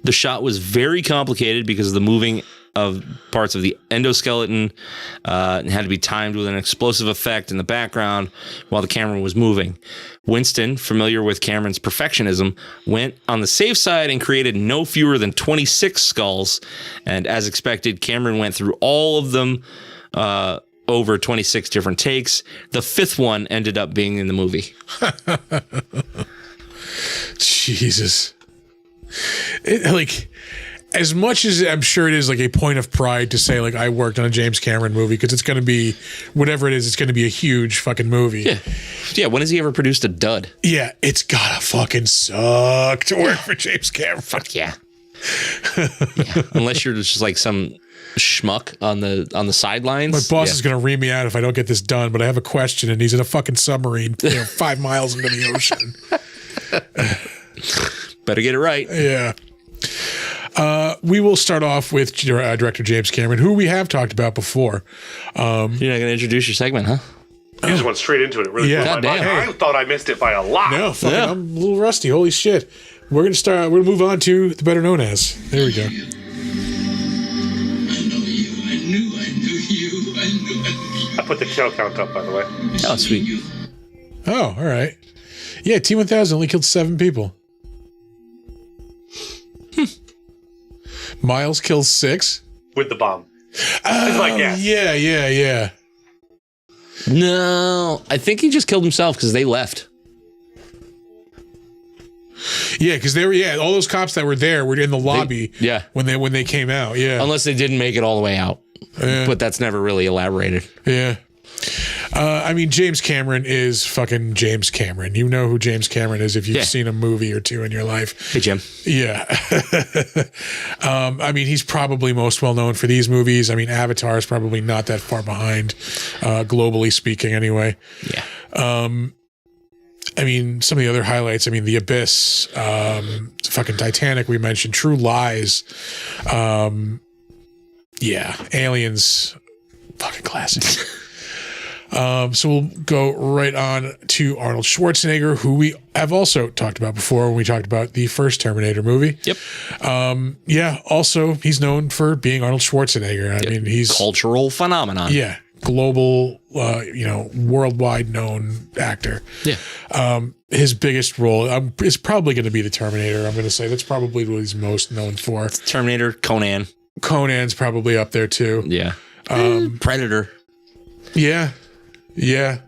The shot was very complicated because of the moving of parts of the endoskeleton and had to be timed with an explosive effect in the background while the camera was moving. Winston, familiar with Cameron's perfectionism, went on the safe side and created no fewer than 26 skulls. And as expected, Cameron went through all of them over 26 different takes. The 5th one ended up being in the movie. Jesus. Like, as much as I'm sure it is like a point of pride to say like I worked on a James Cameron movie, because it's going to be whatever it is, it's going to be a huge fucking movie. Yeah. When has he ever produced a dud? Yeah, it's gotta fucking suck to work for James Cameron. Fuck yeah. Unless you're just like some schmuck on the sidelines. My boss is going to ream me out if I don't get this done, but I have a question, and he's in a fucking submarine 5 miles into the ocean. Better get it right. Yeah. We will start off with director James Cameron, who we have talked about before. You're not going to introduce your segment, huh? You just went straight into it. It really blew my mind. I thought I missed it by a lot. No, I'm a little rusty. Holy shit. We're going to move on to the better known as. There we go. I know you. I knew you. I put the kill count up, by the way. Oh, sweet. Oh, all right. Yeah, T-1000 only killed 7 people. Miles kills 6 with the bomb. Oh, like, yeah. No, I think he just killed himself because they left. Yeah, because they were all those cops that were there were in the lobby. When they came out. Yeah, unless they didn't make it all the way out. But that's never really elaborated. Yeah. I mean, James Cameron is fucking James Cameron. You know who James Cameron is if you've seen a movie or two in your life. Hey, Jim. Yeah. I mean, he's probably most well known for these movies. I mean, Avatar is probably not that far behind, globally speaking, anyway. Yeah. I mean, some of the other highlights, I mean, The Abyss, fucking Titanic, we mentioned, True Lies. Aliens, fucking classic. So we'll go right on to Arnold Schwarzenegger, who we have also talked about before when we talked about the first Terminator movie. Yep. Also, he's known for being Arnold Schwarzenegger. I mean, he's cultural phenomenon. Yeah. Global, worldwide known actor. Yeah. His biggest role is probably going to be the Terminator. I'm going to say that's probably what he's most known for. Terminator, Conan. Conan's probably up there too. Yeah. Predator. Yeah. Yeah.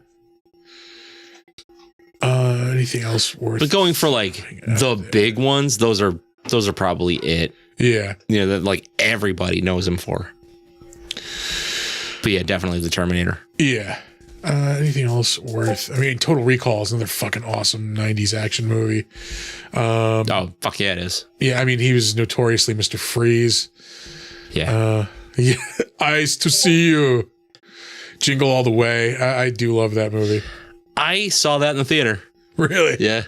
Anything else worth? But going for like the big ones, those are probably it. Yeah. You know, that like everybody knows him for. But yeah, definitely the Terminator. Yeah. Anything else worth? I mean, Total Recall is another fucking awesome 90s action movie. Oh, fuck yeah, it is. Yeah, I mean, he was notoriously Mr. Freeze. Yeah. Yeah. Eyes to see you. Jingle All the Way. I do love that movie. I saw that in the theater. Really? Yeah.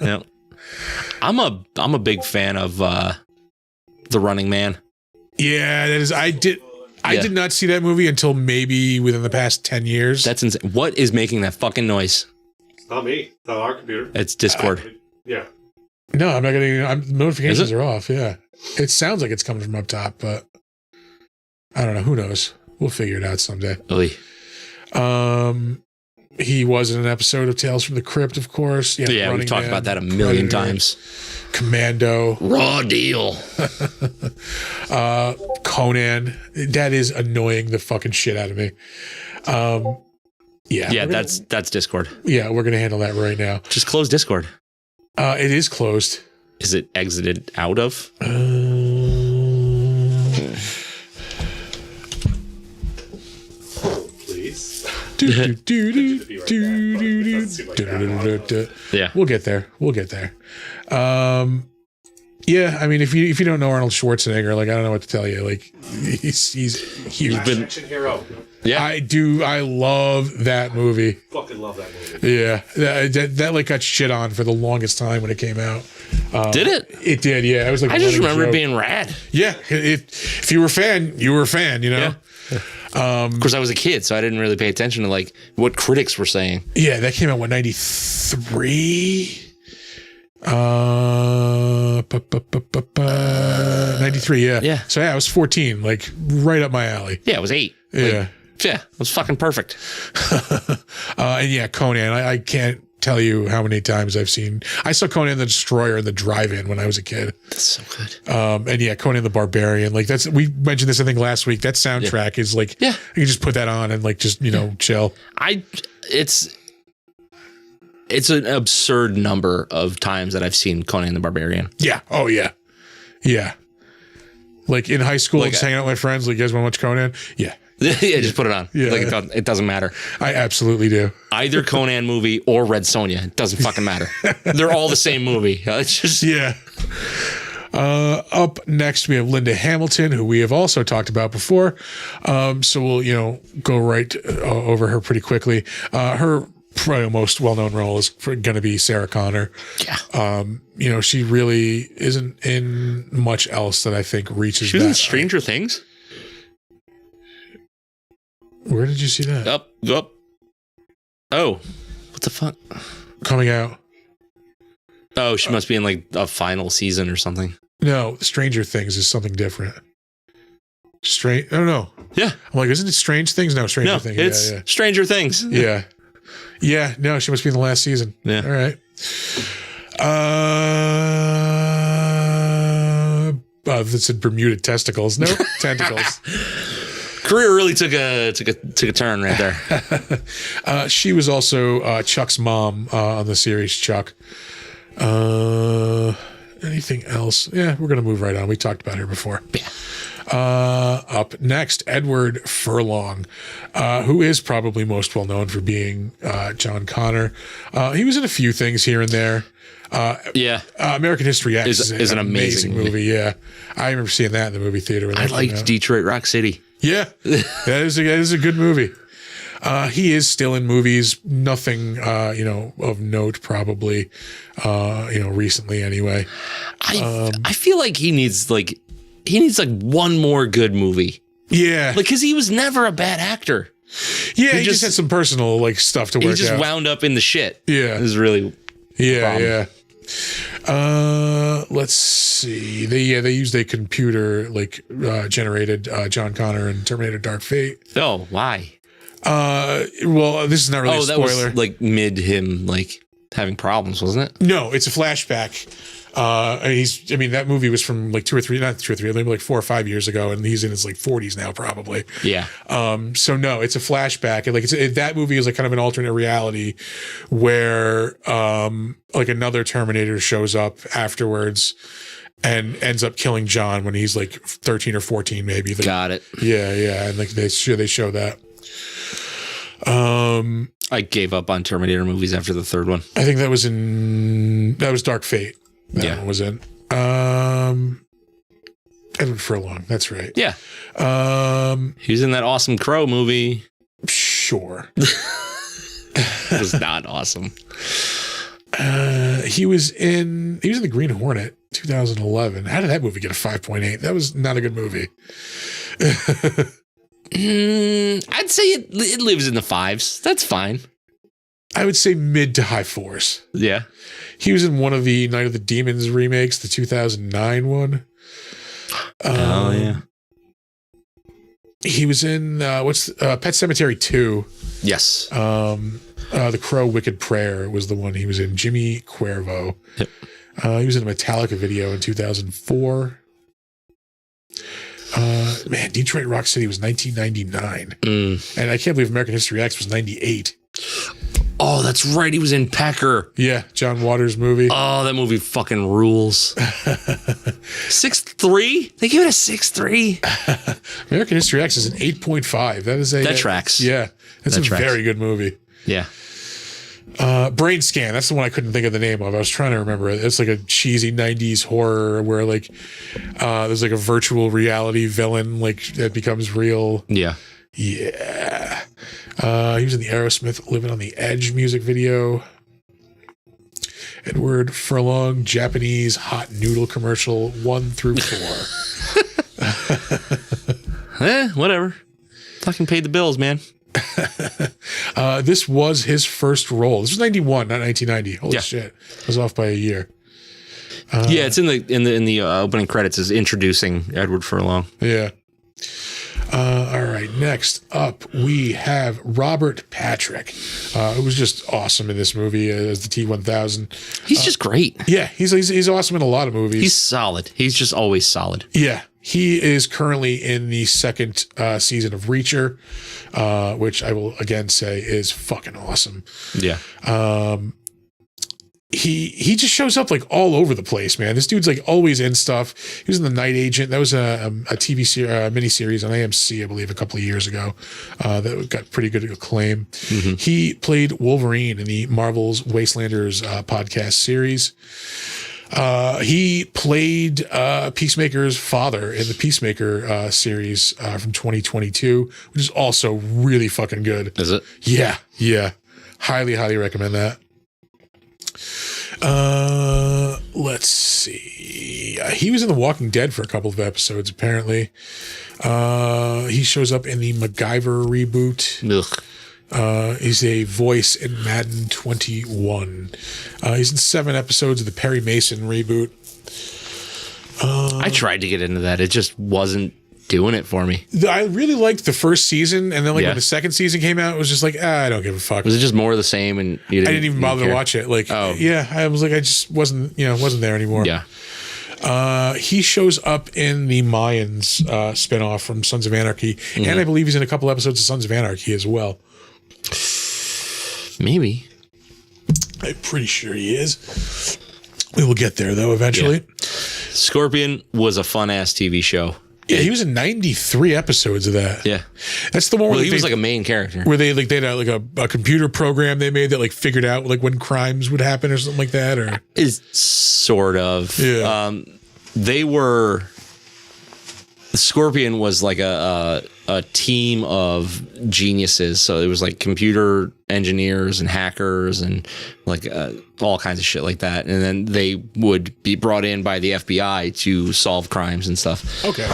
Yeah. I'm a big fan of The Running Man. Yeah, that is. I did not see that movie until maybe within the past 10 years. That's insane. What is making that fucking noise? It's not me. It's not our computer. It's Discord. Yeah. No, I'm not getting. Notifications are off. Yeah, it sounds like it's coming from up top, but I don't know. Who knows? We'll figure it out someday. Oy. He was in an episode of Tales from the Crypt, of course. Yeah, we've talked about that a million times. Commando. Raw deal. Conan. That is annoying the fucking shit out of me. Yeah. Yeah, that's Discord. Yeah, we're gonna handle that right now. Just close Discord. It is closed. Is it exited out of? Please. Yeah. We'll get there. Yeah, I mean, if you don't know Arnold Schwarzenegger, like, I don't know what to tell you. Like, he's huge. Action hero. Yeah. I do. I love that movie. Fucking love that movie. Yeah, that like got shit on for the longest time when it came out. Did it? It did. Yeah, it was like. I just remember it being rad. Yeah, if you were a fan, you were a fan. You know. Yeah. Of course, I was a kid, so I didn't really pay attention to like what critics were saying. Yeah, that came out what 93. 93. Yeah. Yeah. So yeah, I was 14, like right up my alley. Yeah, it was 8. Yeah. Yeah, it was fucking perfect. And yeah, Conan. I can't tell you how many times I saw Conan the Destroyer in the drive-in when I was a kid. That's so good. And yeah, Conan the Barbarian. Like we mentioned this I think last week. That soundtrack is like, yeah, you can just put that on and like just chill. It's an absurd number of times that I've seen Conan the Barbarian. Yeah. Oh yeah. Yeah. Like in high school, Like, just hanging out with my friends. Like, you guys want to watch Conan? Yeah. Yeah, just put it on. Yeah. Like it doesn't matter. I absolutely do. Either Conan movie or Red Sonja. It doesn't fucking matter. They're all the same movie. It's just Yeah. Up next, we have Linda Hamilton, who we have also talked about before. So we'll, go right over her pretty quickly. Her probably most well-known role is going to be Sarah Connor. Yeah. She really isn't in much else that I think reaches. She was in Stranger Things. Where did you see that? Up. Oh, what the fuck? Coming out. Oh, she must be in like a final season or something. No, Stranger Things is something different. I don't know. Yeah. I'm like, isn't it Strange Things? No, Stranger Things. It's Yeah. Stranger Things. Yeah. Yeah. No, she must be in the last season. Yeah. All right. That said Bermuda testicles. No, tentacles. Career really took a turn right there. She was also Chuck's mom on the series Chuck. Anything else? Yeah, we're gonna move right on. We talked about her before. Yeah. Up next, Edward Furlong, who is probably most well known for being John Connor. He was in a few things here and there. American History X is an amazing movie. Yeah, I remember seeing that in the movie theater. I liked Detroit Rock City. Yeah, that is a good movie. He is still in movies. Nothing, of note, probably. Recently anyway. I feel like he needs like one more good movie. Yeah, like because he was never a bad actor. Yeah, he just had some personal stuff to work out. He just wound up in the shit. Yeah, it was really. Yeah. Let's see. They used a computer generated John Connor in Terminator Dark Fate. Oh, why? Well, this is not really a spoiler. That was like mid him having problems, wasn't it? No, it's a flashback. That movie was from like maybe like 4 or 5 years ago, and he's in his like 40s now, probably. Yeah. So no, it's a flashback, and like that movie is like kind of an alternate reality where like another Terminator shows up afterwards and ends up killing John when he's like 13 or 14, maybe. Got it. Yeah, and like they show that. I gave up on Terminator movies after the third one. I think that was Dark Fate. That one was in. Edward Furlong. That's right. Yeah. He was in that Awesome Crow movie. Sure. It was not awesome. He was in the Green Hornet, 2011. How did that movie get a 5.8? That was not a good movie. I'd say it lives in the 5s. That's fine. I would say mid to high 4s. Yeah. He was in one of the Night of the Demons remakes, the 2009 one. Oh, yeah. He was in Pet Sematary 2. Yes. The Crow Wicked Prayer was the one he was in. Jimmy Cuervo. Yep. He was in a Metallica video in 2004. Detroit Rock City was 1999. And I can't believe American History X was 98. Oh, that's right. He was in Pecker. Yeah, John Waters movie. Oh, that movie fucking rules. 6.3? They give it a 6.3. American History X is an 8.5. That tracks. Yeah, that's a very good movie. Yeah. Brain Scan. That's the one I couldn't think of the name of. I was trying to remember it. It's like a cheesy 90s horror where like there's like a virtual reality villain like that becomes real. Yeah. Yeah. He was in the Aerosmith Living on the Edge music video. Edward Furlong, Japanese hot noodle commercial 1 through 4. Whatever. Fucking paid the bills, man. This was his first role. This was 91, not 1990. Holy shit. I was off by a year. It's in the opening credits is introducing Edward Furlong. Yeah. All right. Next up, we have Robert Patrick. It was just awesome in this movie as the T-1000. He's just great. Yeah, he's awesome in a lot of movies. He's solid. He's just always solid. Yeah. He is currently in the second season of Reacher, which I will again say is fucking awesome. Yeah. He just shows up like all over the place, man. This dude's like always in stuff. He was in The Night Agent. That was a TV miniseries on AMC, I believe, a couple of years ago. That got pretty good acclaim. Mm-hmm. He played Wolverine in the Marvel's Wastelanders podcast series. He played Peacemaker's father in the Peacemaker series from 2022, which is also really fucking good. Is it? Yeah. Highly recommend that. Let's see. He was in The Walking Dead for a couple of episodes, apparently. He shows up in the MacGyver reboot. Ugh. He's a voice in Madden 21. He's in 7 episodes of the Perry Mason reboot. I tried to get into that. It just wasn't doing it for me. I really liked the first season, and then when the second season came out, it was just like, I don't give a fuck. Was it just more of the same? And I didn't even bother to watch it. Like, I was like, I just wasn't there anymore. Yeah. He shows up in the Mayans spinoff from Sons of Anarchy, and I believe he's in a couple episodes of Sons of Anarchy as well. Maybe. I'm pretty sure he is. We will get there though eventually. Yeah. Scorpion was a fun ass TV show. Yeah, he was in 93 episodes of that. Yeah, that's the one where he was like a main character. Where they had a computer program they made that like figured out like when crimes would happen or something like that, or is sort of. Yeah. Scorpion was like a team of geniuses. So it was like computer engineers and hackers and like all kinds of shit like that. And then they would be brought in by the FBI to solve crimes and stuff. Okay.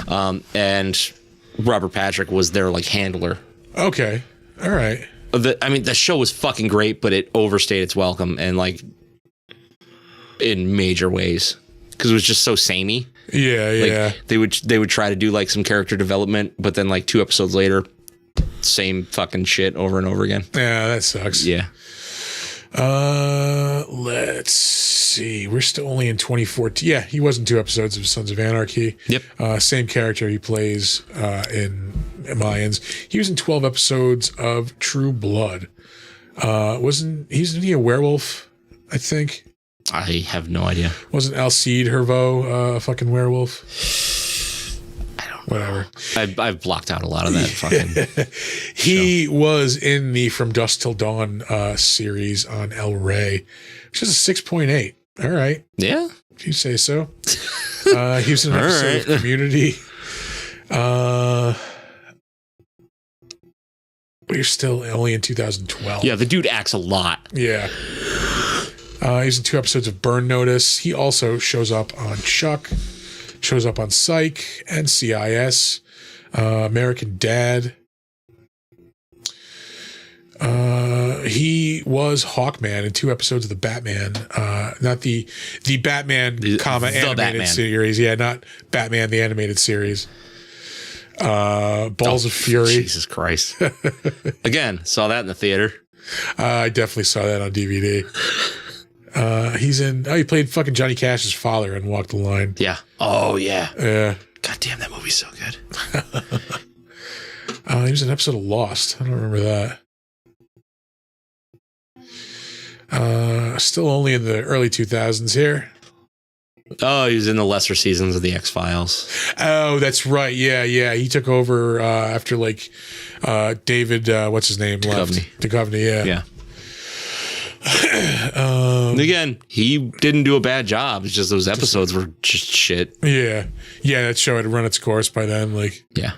And Robert Patrick was their like handler. Okay. All right. The show was fucking great, but it overstayed its welcome and like in major ways because it was just so samey. Yeah. Like they would try to do like some character development, but then like 2 episodes later, same fucking shit over and over again. Yeah, that sucks. Yeah. Let's see. We're still only in 2014. Yeah, he was in 2 episodes of Sons of Anarchy. Yep. Same character he plays in Mayans. He was in 12 episodes of True Blood. Wasn't he a werewolf? I think. I have no idea. Wasn't Alcide Herveau a fucking werewolf? I don't know. Whatever. I've blocked out a lot of that fucking. He was in the From Dusk Till Dawn series on El Rey, which is a 6.8. All right. Yeah. If you say so. He was in an episode of Community. We're still only in 2012. Yeah, the dude acts a lot. Yeah. He's in 2 episodes of Burn Notice. He also shows up on Chuck, shows up on Psych and CIS, American Dad. He was Hawkman in 2 episodes of the Batman, not the Batman, animated Batman series. Yeah, not Batman the animated series. Balls of Fury. Jesus Christ! Again, saw that in the theater. I definitely saw that on DVD. He played fucking Johnny Cash's father and Walk the Line. Yeah. Oh yeah. Yeah. God damn, that movie's so good. He was in an episode of Lost. I don't remember that. Still only in the early 2000s here. Oh, he was in the lesser seasons of the X-Files. Oh, that's right. Yeah. He took over after David, what's his name? Duchovny. Duchovny, yeah. Yeah. Again, he didn't do a bad job. It's just those episodes were just shit. Yeah. That show had run its course by then. Yeah.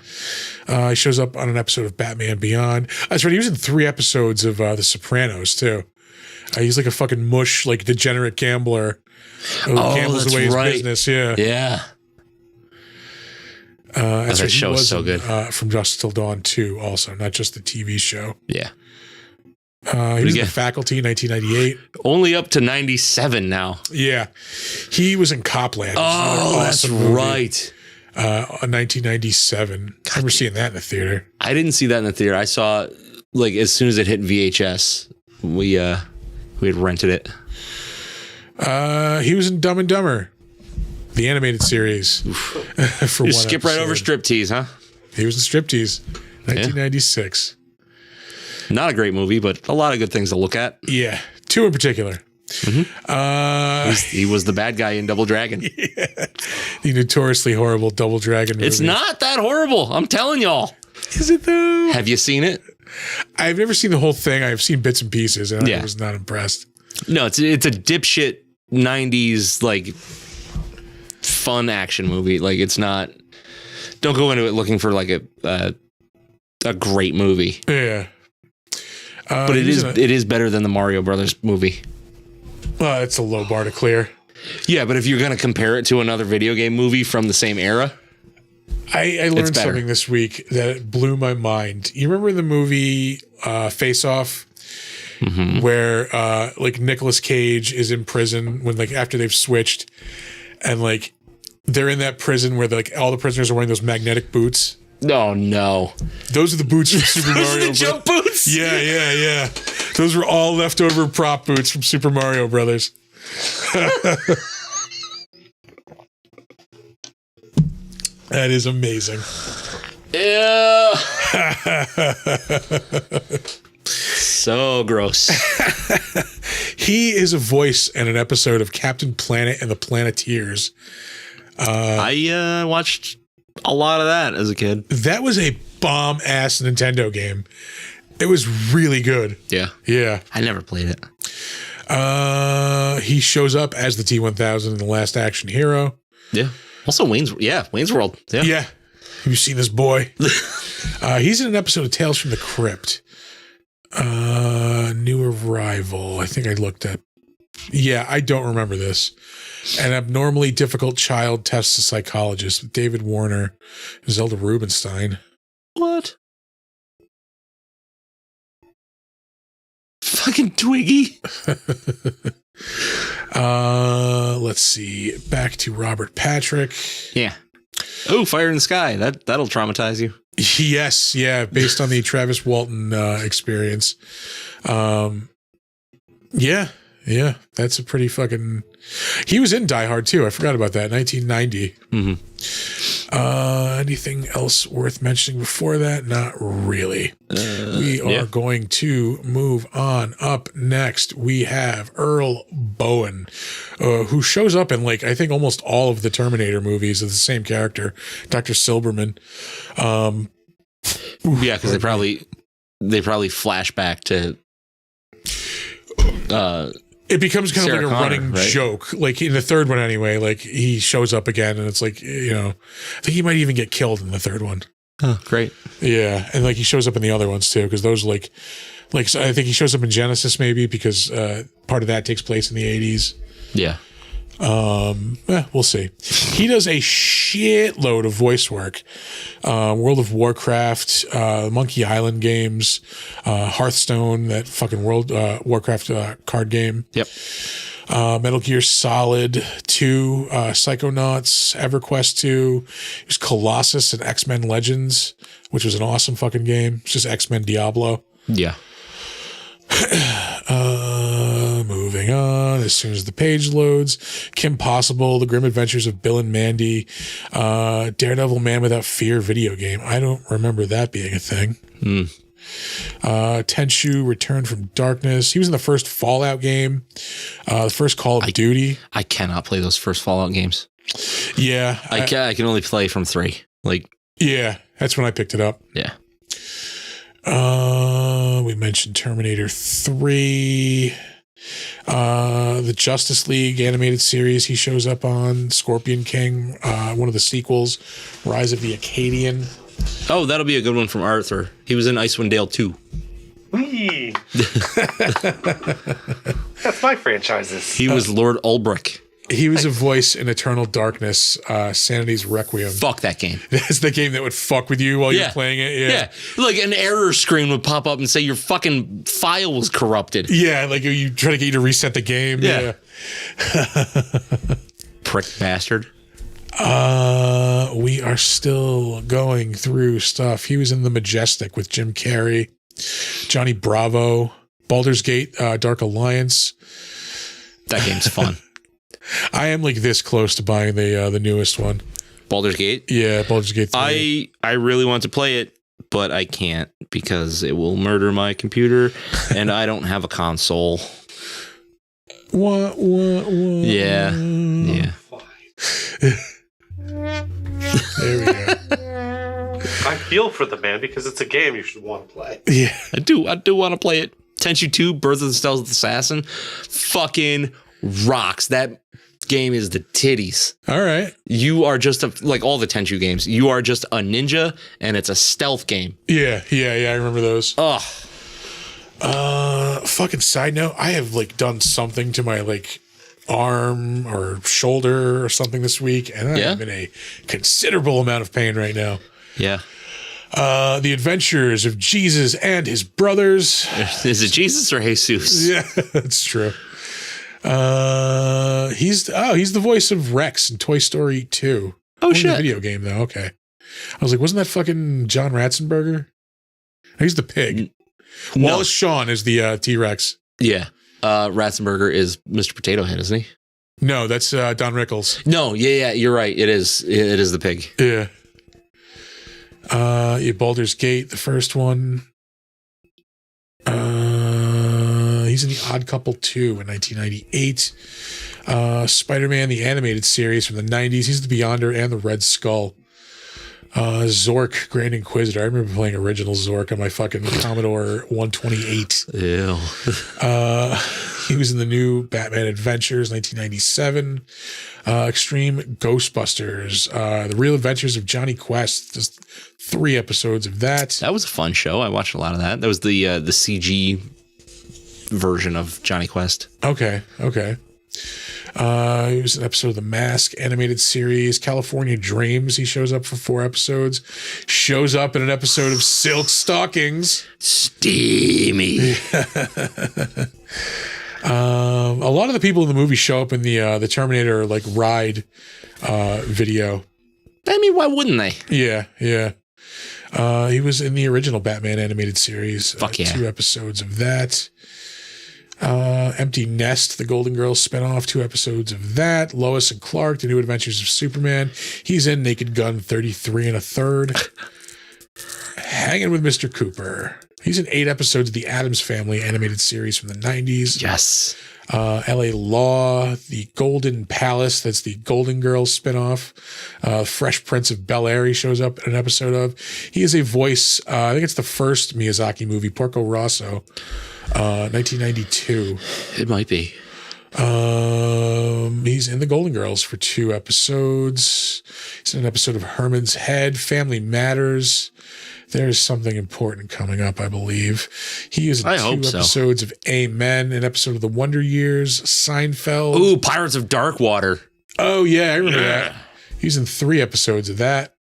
He shows up on an episode of Batman Beyond. That's right. He was in 3 episodes of The Sopranos too. He's like a fucking mush, degenerate gambler who gambles away his business. Yeah. Yeah. That right. show is so good. From Dusk Till Dawn 2 also, not just the TV show. Yeah. He was in The Faculty, 1998. Only up to 97 now. Yeah. He was in Copland. Oh, that's right. 1997. I remember seeing that in the theater. I didn't see that in the theater. I saw as soon as it hit VHS, we had rented it. He was in Dumb and Dumber, the animated series. You skip right over Striptease, huh? He was in Striptease, 1996. Not a great movie, but a lot of good things to look at. Yeah, 2 in particular. Mm-hmm. He was the bad guy in Double Dragon. Yeah. The notoriously horrible Double Dragon movie. It's not that horrible. I'm telling y'all. Is it though? Have you seen it? I've never seen the whole thing. I've seen bits and pieces, and I was not impressed. No, it's a dipshit 90s fun action movie. It's not. Don't go into it looking for a great movie. Yeah. But it is better than the Mario Brothers movie. Well, it's a low bar to clear. Yeah, but if you're going to compare it to another video game movie from the same era, I learned something this week that blew my mind. You remember the movie Face Off, where Nicolas Cage is in prison when after they've switched, and they're in that prison where all the prisoners are wearing those magnetic boots. Oh no! Those are the boots from Super Mario. Those are the jump boots. Yeah. Those were all leftover prop boots from Super Mario Brothers. That is amazing. Yeah. So gross. He is a voice in an episode of Captain Planet and the Planeteers. I watched a lot of that as a kid. That was a bomb-ass Nintendo game. It was really good. Yeah. Yeah. I never played it. He shows up as the T-1000 in The Last Action Hero. Yeah. Also Wayne's World. Yeah. Yeah. Have you seen this boy? He's in an episode of Tales from the Crypt. New Arrival. I think I looked at. Yeah, I don't remember this. An abnormally difficult child tests a psychologist with David Warner and Zelda Rubinstein. What? Fucking Twiggy. Let's see. Back to Robert Patrick. Yeah. Oh, Fire in the Sky. That'll traumatize you. Yes, yeah, based on the Travis Walton experience. Yeah. Yeah. That's a pretty fucking. He was in Die Hard too. I forgot about that. 1990. Anything else worth mentioning before that? Not really. We are going to move on. Up next, we have Earl Bowen, who shows up in I think almost all of the Terminator movies as the same character, Dr. Silberman. Because they probably flash back to. It becomes kind Sarah of like a Connor, running right? joke. In the third one anyway, he shows up again and it's I think he might even get killed in the third one. Oh, great. Yeah. And he shows up in the other ones too, because those so I think he shows up in Genesis maybe because part of that takes place in the 80s. Yeah. We'll see. He does a shitload of voice work. World of Warcraft, Monkey Island games, Hearthstone, that fucking Warcraft card game. Yep. Metal Gear Solid 2, Psychonauts, EverQuest 2. It was Colossus and X-Men Legends, which was an awesome fucking game. It's just X-Men Diablo. Yeah. Moving on as soon as the page loads. Kim Possible, The Grim Adventures of Bill and Mandy, Daredevil Man Without Fear video game. I don't remember that being a thing. Tenchu, Return from Darkness. He was in the first Fallout game, the first Call of Duty. I cannot play those first Fallout games. Yeah. I can only play from 3. Yeah, that's when I picked it up. Yeah. We mentioned Terminator 3. The Justice League animated series he shows up on. Scorpion King, one of the sequels, Rise of the Acadian. Oh, that'll be a good one from Arthur. He was in Icewind Dale 2. Whee! That's my franchises. He was Lord Ulbrich. He was a voice in Eternal Darkness, Sanity's Requiem. Fuck that game. That's the game that would fuck with you while you're playing it. Yeah. An error screen would pop up and say your fucking file was corrupted. Yeah, you try to get you to reset the game. Yeah. Prick bastard. We are still going through stuff. He was in The Majestic with Jim Carrey, Johnny Bravo, Baldur's Gate, Dark Alliance. That game's fun. I am this close to buying the newest one. Baldur's Gate? Yeah, Baldur's Gate 3. I really want to play it, but I can't because it will murder my computer and I don't have a console. What? Yeah. There we go. I feel for the man because it's a game you should want to play. Yeah. I do want to play it. Tenchu 2, Birth of the Stealth Assassin, fucking rocks. That game is the titties. All right. You are just all the Tenchu games. You are just a ninja, and it's a stealth game. Yeah. I remember those. Ugh. Fucking side note, I have done something to my arm or shoulder or something this week, and I'm in a considerable amount of pain right now. Yeah. The Adventures of Jesus and His Brothers. Is it Jesus or Jesus? Yeah, that's true. He's the voice of Rex in Toy Story 2. Oh, only shit. The video game though. Okay. I was wasn't that fucking John Ratzenberger? He's the pig. No. Wallace Shawn is the T-Rex. Yeah. Ratzenberger is Mr. Potato Head, isn't he? No, that's Don Rickles. No, yeah, you're right. It is the pig. Yeah. Baldur's Gate, the first one. He's in The Odd Couple 2 in 1998. Spider-Man, the animated series from the 90s. He's the Beyonder and the Red Skull. Zork, Grand Inquisitor. I remember playing original Zork on my fucking Commodore 128. Ew. He was in the new Batman Adventures, 1997. Extreme Ghostbusters. The Real Adventures of Johnny Quest. Just 3 episodes of that. That was a fun show. I watched a lot of that. That was the CG version of Johnny Quest. Okay. He was an episode of The Mask animated series. California Dreams. He shows up for 4 episodes. Shows up in an episode of Silk Stockings. Steamy. A lot of the people in the movie show up in the Terminator ride video. I mean, why wouldn't they? Yeah. He was in the original Batman animated series. Fuck yeah. 2 episodes of that. Empty Nest, the Golden Girls spinoff, 2 episodes of that. Lois and Clark, The New Adventures of Superman. He's in Naked Gun 33 1/3. Hanging with Mr. Cooper. He's in 8 episodes of the Addams Family animated series from the 90s. Yes. LA Law, The Golden Palace, that's the Golden Girls spinoff. Fresh Prince of Bel-Air, he shows up in an episode of. He is a voice, I think it's the first Miyazaki movie, Porco Rosso, 1992. It might be. He's in the Golden Girls for 2 episodes. He's in an episode of Herman's Head, Family Matters. There's something important coming up, I believe. He is in 2 episodes of Amen, an episode of The Wonder Years, Seinfeld. Ooh, Pirates of Darkwater. Oh, yeah, I remember that. He's in 3 episodes of that.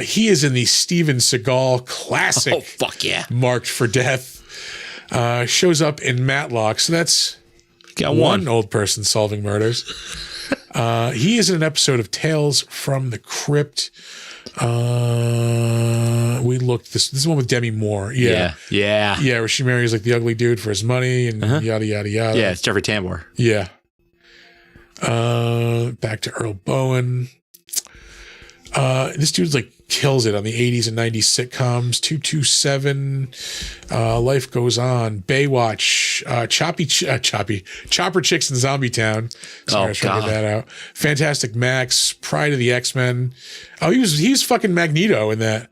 He is in the Steven Seagal classic. Oh, fuck yeah. Marked for Death. Shows up in Matlock. So that's got one old person solving murders. He is in an episode of Tales from the Crypt. We looked this is the one with Demi Moore. Yeah, where she marries like the ugly dude for his money and yada yada yada. Yeah, it's Jeffrey Tambor. Yeah. Back to Earl Bowen. This dude's like kills it on the 80s and 90s sitcoms. 227, Life Goes On, Baywatch, Chopper Chicks in Zombie Town. Sorry, I was trying to get that out. Fantastic Max, Pride of the X-Men. Oh, he was fucking Magneto in that.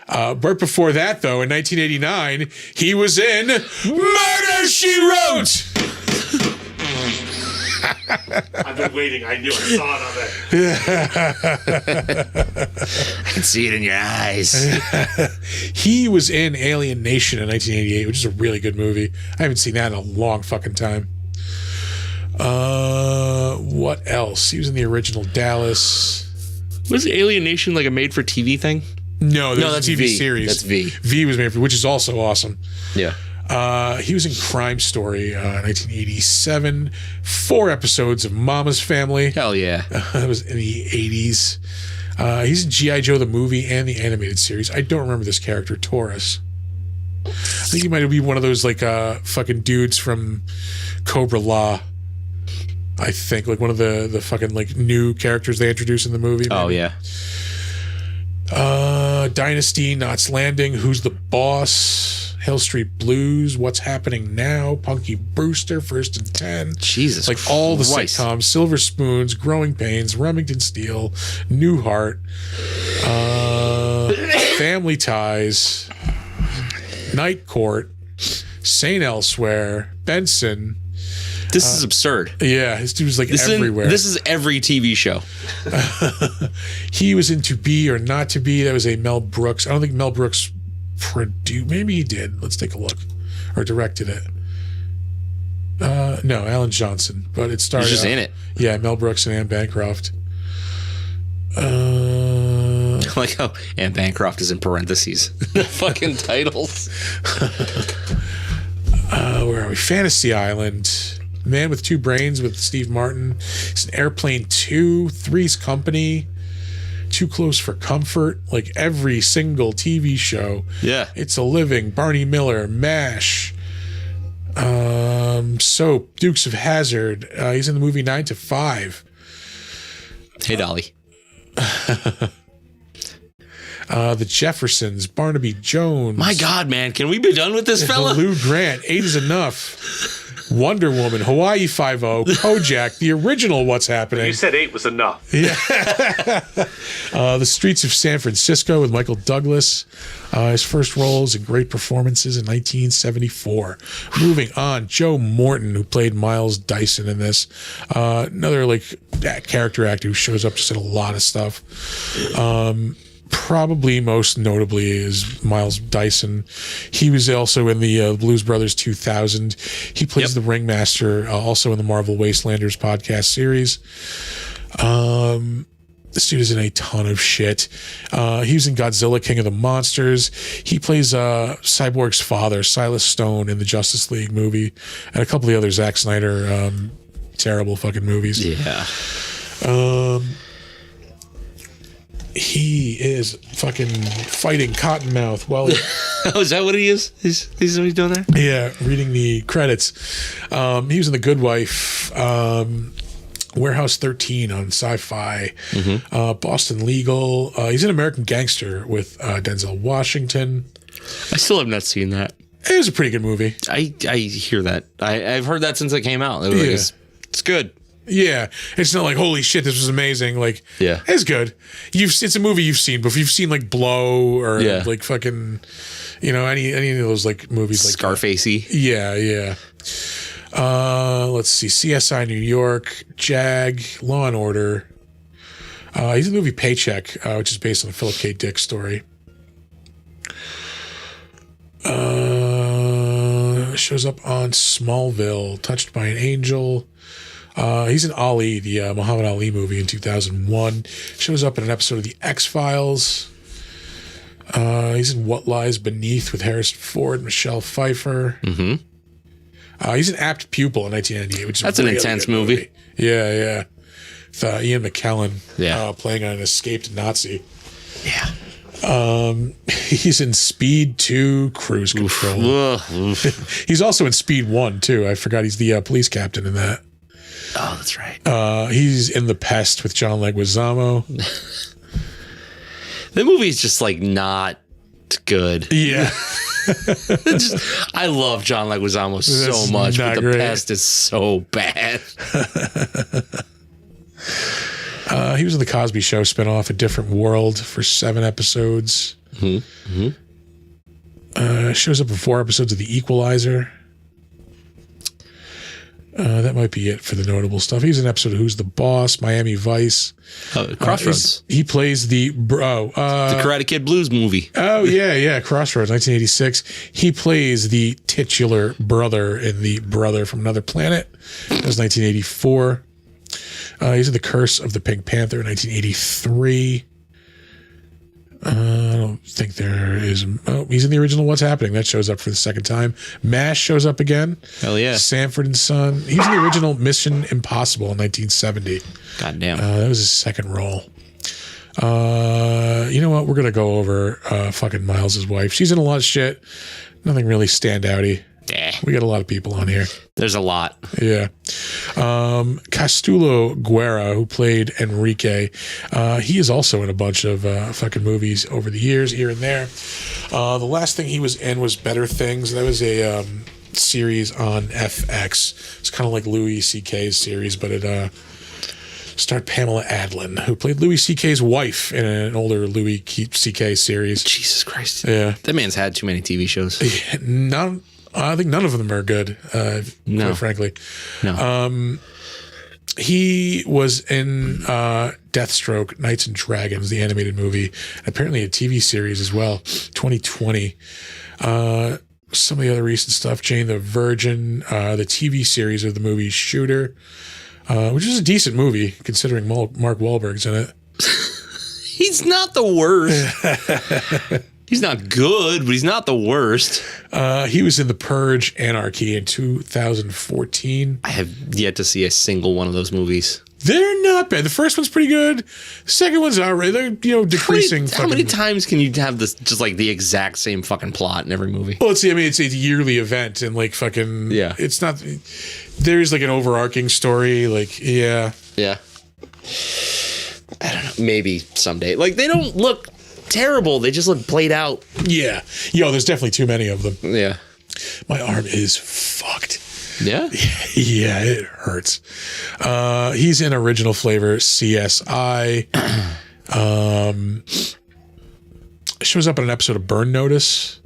Right before that, though, in 1989, he was in Murder, She Wrote. I've been waiting. I knew I saw it on there. I can see it in your eyes. He was in Alien Nation in 1988, which is a really good movie. I haven't seen that in a long fucking time. What else? He was in the original Dallas. Was Alien Nation like a made-for-TV thing? No, that's a TV series. That's V. V was made for, which is also awesome. Yeah. He was in Crime Story, 1987. 4 episodes of Mama's Family. Hell yeah. That was in the 80s. He's in G.I. Joe the movie and the animated series. I don't remember this character, Taurus. I think he might be one of those like fucking dudes from Cobra Law. I think like one of the fucking like new characters they introduced in the movie. Maybe. Oh yeah. Dynasty, Knots Landing, Who's the Boss? Hill Street Blues, What's Happening Now, Punky Brewster, First and 10. Jesus like all the Christ. sitcoms, Silver Spoons, Growing Pains, Remington Steele, Newhart, Family Ties, Night Court, St. Elsewhere, Benson. This is absurd. Yeah, his dude was like everywhere. This is every TV show. He was in To Be or Not to Be. That was a Mel Brooks. I don't think Mel Brooks produced. Maybe he did. Let's take a look. Or directed it. No, Alan Johnson. But it started. He's just in it. Yeah, Mel Brooks and Anne Bancroft. I like how Anne Bancroft is in parentheses. The fucking titles. Where are we? Fantasy Island. Man with Two Brains with Steve Martin. It's an Airplane 2, Three's Company, Too Close for Comfort. Like every single TV show. Yeah. It's a Living, Barney Miller, MASH, Soap, Dukes of Hazzard. He's in the movie 9 to 5. Hey, Dolly. The Jeffersons, Barnaby Jones. My God, man. Can we be done with this fella? Lou Grant, 8 is Enough. Wonder Woman, Hawaii Five-0, Kojak, the original What's Happening. You said 8 was enough. Yeah. The Streets of San Francisco with Michael Douglas. His first roles and great performances in 1974. Moving on, Joe Morton, who played Miles Dyson in this. Another like character actor who shows up just in a lot of stuff. Probably most notably is Miles Dyson. He was also in the Blues Brothers 2000. He plays the ringmaster, also in the Marvel Wastelanders podcast series. This dude is in a ton of shit. He was in Godzilla, King of the Monsters. He plays Cyborg's father, Silas Stone, in the Justice League movie, and a couple of the other Zack Snyder terrible fucking movies. Yeah. He is fucking fighting Cottonmouth while Oh, is that what he is? He's what he's doing there? Yeah, reading the credits. He was in The Good Wife, Warehouse 13 on Sci-Fi, Boston Legal. He's an American Gangster with Denzel Washington. I still have not seen that. It was a pretty good movie. I hear that. I've heard that since it came out. It was like, it's good. Yeah, it's not like holy shit, this was amazing. Like, Yeah. it's good. It's a movie you've seen before. You've seen like Blow or like fucking, any of those like movies like Scarfacey. Yeah. Let's see, CSI New York, Jag, Law and Order. He's in the movie Paycheck, which is based on a Philip K. Dick story. Shows up on Smallville, Touched by an Angel. He's in Ali, the Muhammad Ali movie in 2001. Shows up in an episode of The X-Files. He's in What Lies Beneath with Harrison Ford and Michelle Pfeiffer. He's an Apt Pupil in 1998, which is That's an intense movie. Yeah. With Ian McKellen playing an escaped Nazi. Yeah. He's in Speed 2 Cruise Control. He's also in Speed 1 too. I forgot he's the police captain in that. Oh, that's right. He's in The Pest with John Leguizamo. The movie's just like not good. Yeah. I love John Leguizamo so much, but The Pest is so bad. He was in the Cosby Show spinoff, A Different World, for 7 episodes. Shows up in 4 episodes of The Equalizer. That might be it for the notable stuff. He's in an episode of Who's the Boss, Miami Vice. Crossroads. He plays the the Karate Kid Blues movie. Oh, yeah. Crossroads, 1986. He plays the titular brother in The Brother from Another Planet. That was 1984. He's in The Curse of the Pink Panther, 1983. I don't think there is. Oh, he's in the original What's Happening. That shows up for the second time. MASH shows up again. Hell yeah. Sanford and Son. He's in the original Mission Impossible in 1970. God damn. That was his second role. You know what? We're going to go over fucking Miles' wife. She's in a lot of shit. Nothing really standouty. Yeah. We got a lot of people on here. There's a lot. Yeah. Castulo Guerra, who played Enrique, he is also in a bunch of fucking movies over the years, here and there. The last thing he was in was Better Things. That was a series on FX. It's kind of like Louis C.K.'s series, but it starred Pamela Adlon, who played Louis C.K.'s wife in an older Louis C.K. series. Jesus Christ. Yeah. That man's had too many TV shows. I think none of them are good, quite frankly. No. He was in Deathstroke, Knights and Dragons, the animated movie, apparently a TV series as well, 2020. Some of the other recent stuff, Jane the Virgin, the TV series of the movie Shooter, which is a decent movie considering Mark Wahlberg's in it. He's not the worst. He's not good, but he's not the worst. He was in The Purge, Anarchy in 2014. I have yet to see a single one of those movies. They're not bad. The first one's pretty good. The second one's all right. They're, decreasing. How many times can you have this, just like the exact same fucking plot in every movie? Well, it's a yearly event and like fucking, yeah. It's not, there's like an overarching story. Like, yeah. Yeah. I don't know. Maybe someday. Like, they don't look terrible. They just look played out. Yeah. There's definitely too many of them. Yeah. My arm is fucked. Yeah? Yeah, it hurts. He's in Original Flavor, CSI. Shows up in an episode of Burn Notice.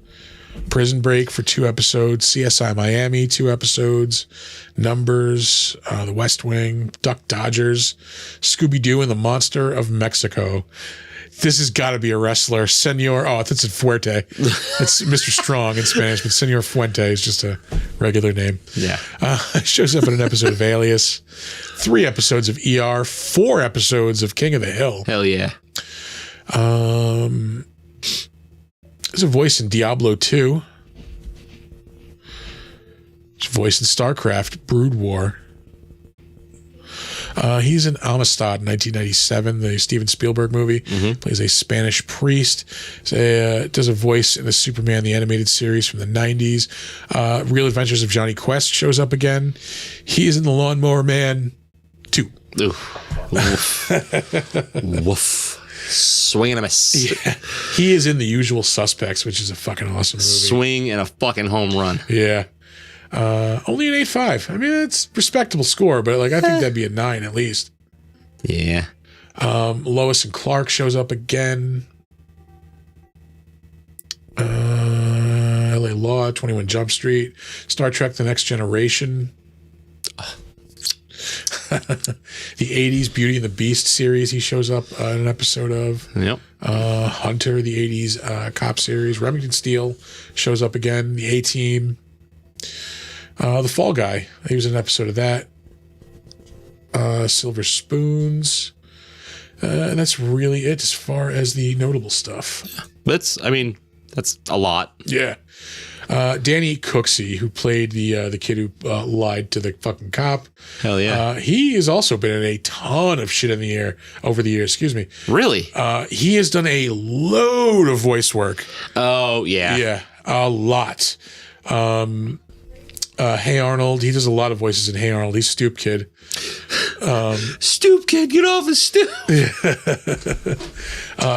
Prison Break for 2 episodes. CSI Miami, 2 episodes. Numbers, The West Wing, Duck Dodgers, Scooby-Doo and the Monster of Mexico. This has got to be a wrestler. That's a Fuerte. It's Mr. Strong in Spanish, but Senor Fuente is just a regular name. Yeah. Shows up in an episode of Alias, 3 episodes of ER, 4 episodes of King of the Hill. Hell yeah. There's a voice in Diablo 2. There's a voice in StarCraft, Brood War. He's in Amistad in 1997, the Steven Spielberg movie. Plays a Spanish priest. Does a voice in the Superman the Animated Series from the 90s. Real Adventures of Johnny Quest shows up again. He is in The Lawnmower Man 2. Woof. Woof. Swing and a miss. Yeah. He is in The Usual Suspects, which is a fucking awesome movie. Swing and a fucking home run. Yeah. Only an 8.5. I mean, it's a respectable score, but like I think that'd be a 9 at least. Yeah. Lois and Clark shows up again. LA Law, 21 Jump Street, Star Trek The Next Generation. The 80s Beauty and the Beast series he shows up in an episode of. Yep. Hunter, the 80s cop series. Remington Steele shows up again. The A-Team. The Fall Guy. He was in an episode of that. Silver Spoons. And that's really it as far as the notable stuff. That's a lot. Yeah. Danny Cooksey, who played the kid who lied to the fucking cop. Hell yeah. He has also been in a ton of shit over the years. Excuse me. Really? He has done a load of voice work. Oh, yeah. Yeah, a lot. Hey Arnold. He does a lot of voices in Hey Arnold. He's Stoop Kid. Stoop Kid, get off the stoop.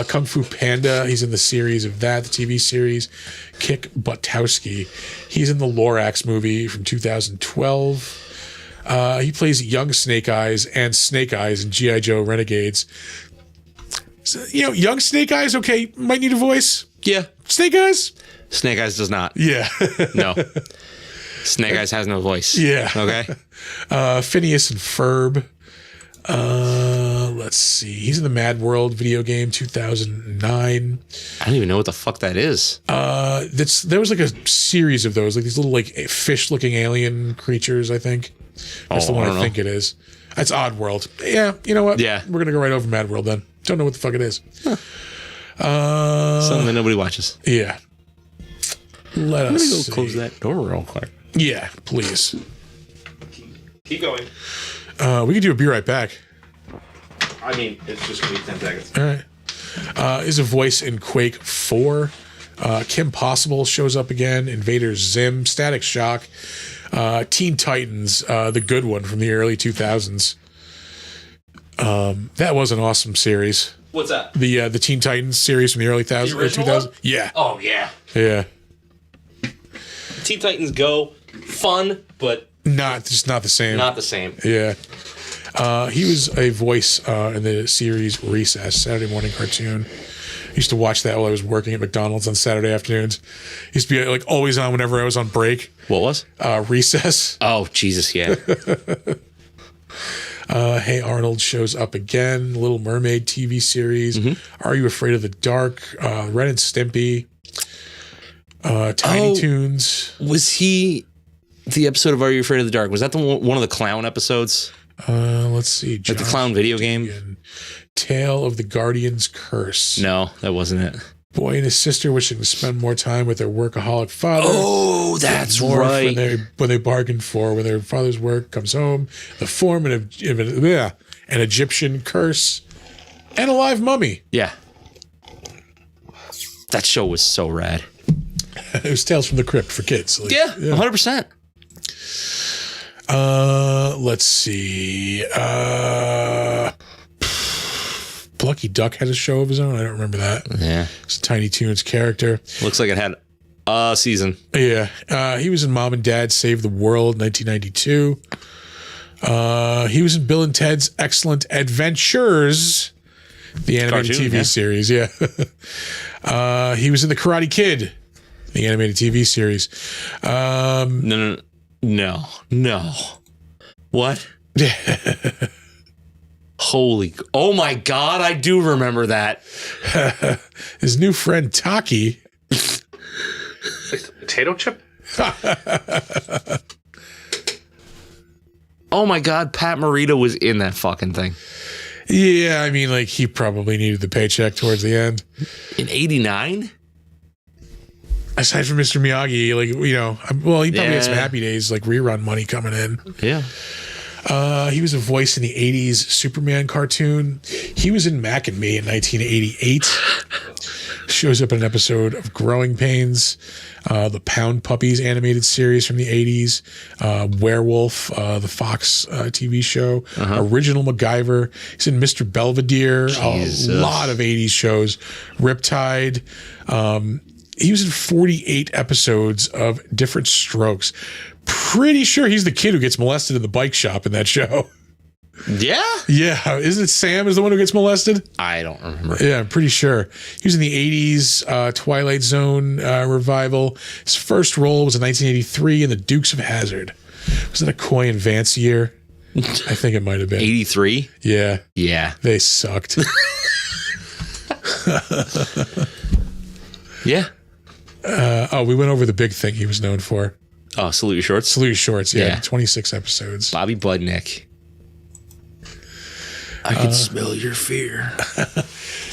Kung Fu Panda. He's in the series of that, the TV series. Kick Buttowski. He's in the Lorax movie from 2012. He plays young Snake Eyes and Snake Eyes in G.I. Joe Renegades. So, young Snake Eyes, okay, might need a voice. Yeah. Snake Eyes? Snake Eyes does not. Yeah. No. Snake Eyes has no voice. Yeah. Okay. Phineas and Ferb. Let's see. He's in the Mad World video game 2009. I don't even know what the fuck that is. There was like a series of those, like these little like fish-looking alien creatures. I think that's the one I think it is. That's Oddworld. Yeah, you know what? Yeah, we're gonna go right over Mad World then. Don't know what the fuck it is. Huh. Something that nobody watches. Yeah. Let us go close that door real quick. Yeah, please. Keep going. We can do a Be Right Back. I mean, it's just going to be 10 seconds. All right. Is a voice in Quake 4. Kim Possible shows up again. Invader Zim. Static Shock. Teen Titans, the good one from the early 2000s. That was an awesome series. What's that? The Teen Titans series from the early 2000s. Yeah. Oh, yeah. Yeah. Teen Titans Go. Fun, but just not the same. Not the same. Yeah. He was a voice in the series Recess, Saturday morning cartoon. I used to watch that while I was working at McDonald's on Saturday afternoons. Used to be like always on whenever I was on break. What was? Recess. Oh, Jesus, yeah. Hey Arnold shows up again. Little Mermaid TV series. Mm-hmm. Are You Afraid of the Dark? Ren and Stimpy. Tiny Toons. Was he the episode of Are You Afraid of the Dark? Was that one of the clown episodes? Let's see. Like the clown video game? Tale of the Guardian's Curse. No, that wasn't it. Boy and his sister wishing to spend more time with their workaholic father. Oh, that's right. When they bargain for when their father's work comes home, the form an Egyptian curse, and a live mummy. Yeah. That show was so rad. It was Tales from the Crypt for kids. 100%. Let's see. Plucky Duck had a show of his own. I don't remember that. Yeah. It's a Tiny Toons character. Looks like it had a season. Yeah. He was in Mom and Dad Save the World, 1992. He was in Bill and Ted's Excellent Adventures, the animated TV series. Yeah. He was in The Karate Kid, the animated TV series. No. What? Oh my God, I do remember that. His new friend Taki. Potato chip? Oh my God, Pat Morita was in that fucking thing. Yeah, I mean, like, he probably needed the paycheck towards the end. In 89? Aside from Mr. Miyagi, like, he probably had some Happy Days, like, rerun money coming in. Yeah. He was a voice in the 80s Superman cartoon. He was in Mac and Me in 1988. Shows up in an episode of Growing Pains, the Pound Puppies animated series from the 80s, Werewolf, the Fox TV show, Original MacGyver. He's in Mr. Belvedere, Jesus. A lot of 80s shows, Riptide. He was in 48 episodes of Different Strokes. Pretty sure he's the kid who gets molested in the bike shop in that show. Yeah? Yeah. Isn't it Sam is the one who gets molested? I don't remember. Yeah, I'm pretty sure. He was in the 80s Twilight Zone revival. His first role was in 1983 in The Dukes of Hazzard. Was it a Coy and Vance year? I think it might have been. 83? Yeah. Yeah. They sucked. Yeah. We went over the big thing he was known for. Oh, Salute Your Shorts? Salute Shorts, yeah. Yeah. 26 episodes. Bobby Budnick. I can smell your fear.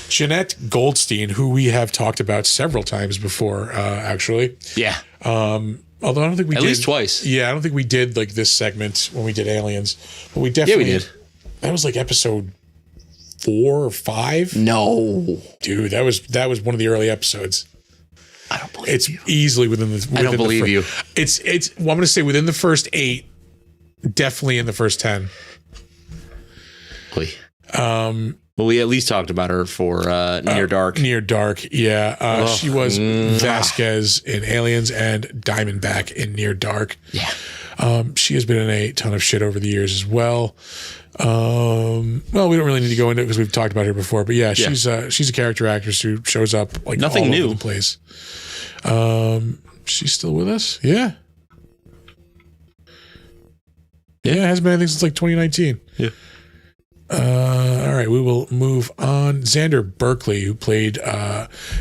Jeanette Goldstein, who we have talked about several times before, actually. Yeah. Although I don't think we At did. least twice. Yeah, I don't think we did like this segment when we did Aliens. But we definitely. Yeah, we did. That was like episode 4 or 5. No. Dude, that was one of the early episodes. I don't believe It's you. easily within I don't believe you. It's well, I'm going to say within the first 8, definitely in the first 10. Well, we at least talked about her for Near Dark. Near Dark, yeah. She was Vasquez in Aliens and Diamondback in Near Dark. Yeah. She has been in a ton of shit over the years as well. Well, we don't really need to go into it because we've talked about her before, but yeah, she's a character actress who shows up like Nothing all new. over the place. She's still with us? Yeah. Yeah, it has been, I think, since like 2019. Yeah. All right, we will move on. Xander Berkeley, who played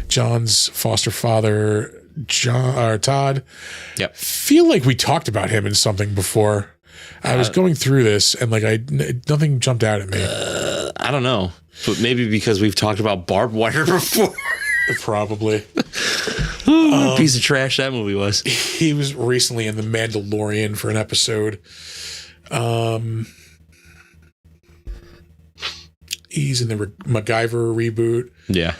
John's foster father, Todd. Yep. Feel like we talked about him in something before. I was going through this and like nothing jumped out at me. I don't know, but maybe because we've talked about barbed wire before. Probably. What a piece of trash that movie was. He was recently in The Mandalorian for an episode. He's in the MacGyver reboot. Yeah.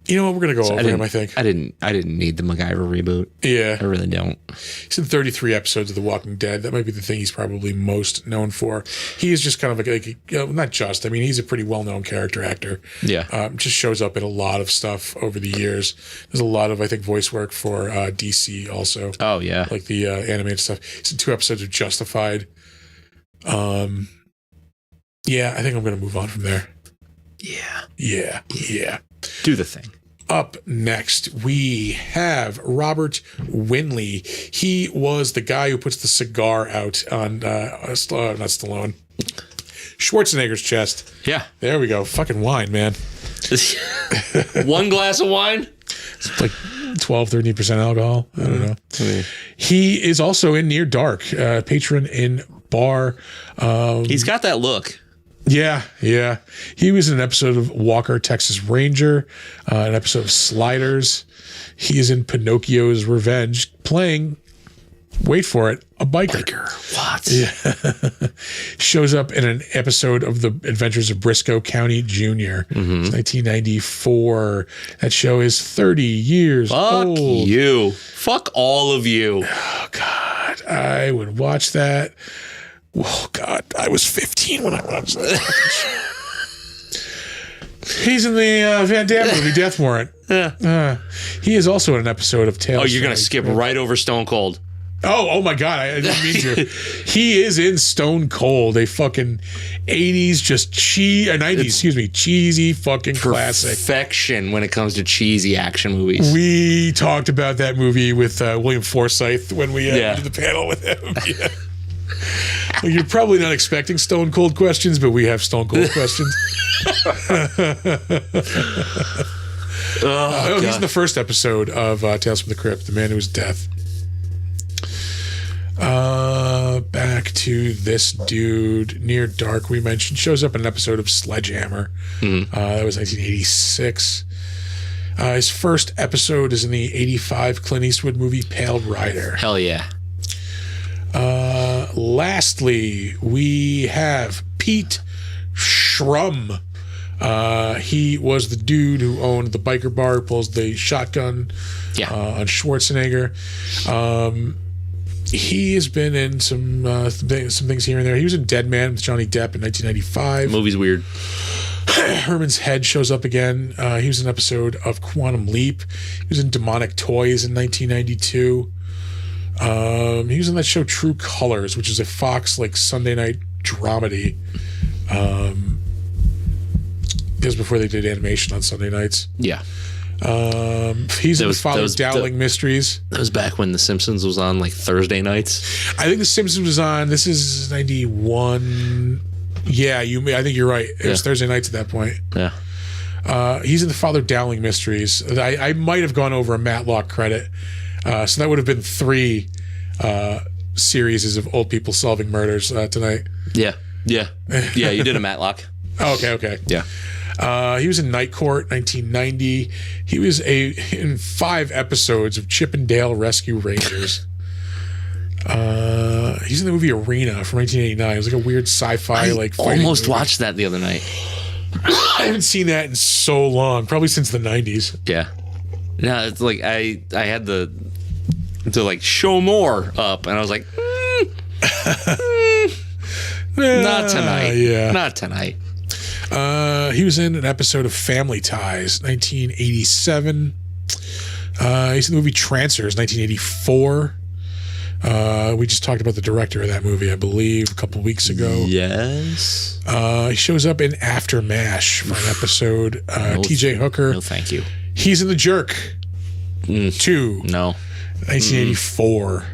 You know what? We're gonna go over him. I think. I didn't need the MacGyver reboot. Yeah, I really don't. He's in 33 episodes of The Walking Dead. That might be the thing he's probably most known for. He is just kind of like not just. I mean, he's a pretty well-known character actor. Yeah. Just shows up in a lot of stuff over the years. There's a lot of, I think, voice work for DC also. Oh yeah. Like the animated stuff. He's in 2 episodes of Justified. Yeah, I think I'm gonna move on from there. Yeah. Do the thing. Up next, we have Robert Winley. He was the guy who puts the cigar out on, not Stallone, Schwarzenegger's chest. Yeah. There we go. Fucking wine, man. One glass of wine? It's like 12, 13% alcohol. I don't know. He is also in Near Dark, patron in bar. He's got that look. Yeah. He was in an episode of Walker, Texas Ranger, an episode of Sliders. He is in Pinocchio's Revenge, playing, wait for it, a biker. What? Yeah. Shows up in an episode of The Adventures of Briscoe County Jr. It's 1994. That show is 30 years old. Fuck you. Fuck all of you. Oh, God. I would watch that. Oh, God. I was 15 when I watched that. He's in the Van Damme movie, Death Warrant. He is also in an episode of Tales. Oh, you're going to skip right over Stone Cold. Oh my God. I didn't mean to. He is in Stone Cold, a fucking 80s, just 90s, cheesy fucking classic. Perfection when it comes to cheesy action movies. We talked about that movie with William Forsythe when we did the panel with him. Yeah. Well, you're probably not expecting Stone Cold questions, but we have Stone Cold questions. He's in the first episode of Tales from the Crypt, The Man Who Was Death. Back to this dude, Near Dark, we mentioned, shows up in an episode of Sledgehammer. That was 1986. His first episode is in the 85 Clint Eastwood movie Pale Rider. Hell yeah. lastly, we have Pete Schrum. He was the dude who owned the biker bar, who pulls the shotgun on Schwarzenegger. He has been in some things here and there. He was in Dead Man with Johnny Depp in 1995. Movie's weird. Herman's Head shows up again. He was in an episode of Quantum Leap. He was in Demonic Toys in 1992. He was in that show True Colors, which is a Fox Sunday night dramedy. It was before they did animation on Sunday nights. Yeah. He's in the Father Dowling Mysteries. That was back when The Simpsons was on Thursday nights. I think The Simpsons was on. This is 91. Yeah, I think you're right. It was Thursday nights at that point. Yeah. He's in the Father Dowling Mysteries. I might have gone over a Matlock credit. So that would have been 3 series of old people solving murders tonight. Yeah. Yeah. Yeah, you did a Matlock. Oh, okay. Yeah. He was in Night Court, 1990. He was in 5 episodes of Chip and Dale Rescue Rangers. He's in the movie Arena from 1989. It was a weird sci-fi I almost watched that the other night. I haven't seen that in so long, probably since the 90s. Yeah. No, it's I had to show more up, and I was like, not tonight. Yeah. Not tonight. He was in an episode of Family Ties, 1987. He's in the movie Trancers, 1984. We just talked about the director of that movie, I believe, a couple weeks ago. Yes. He shows up in Aftermash for an episode. TJ Hooker. No, thank you. He's in The Jerk 2. No. 1984.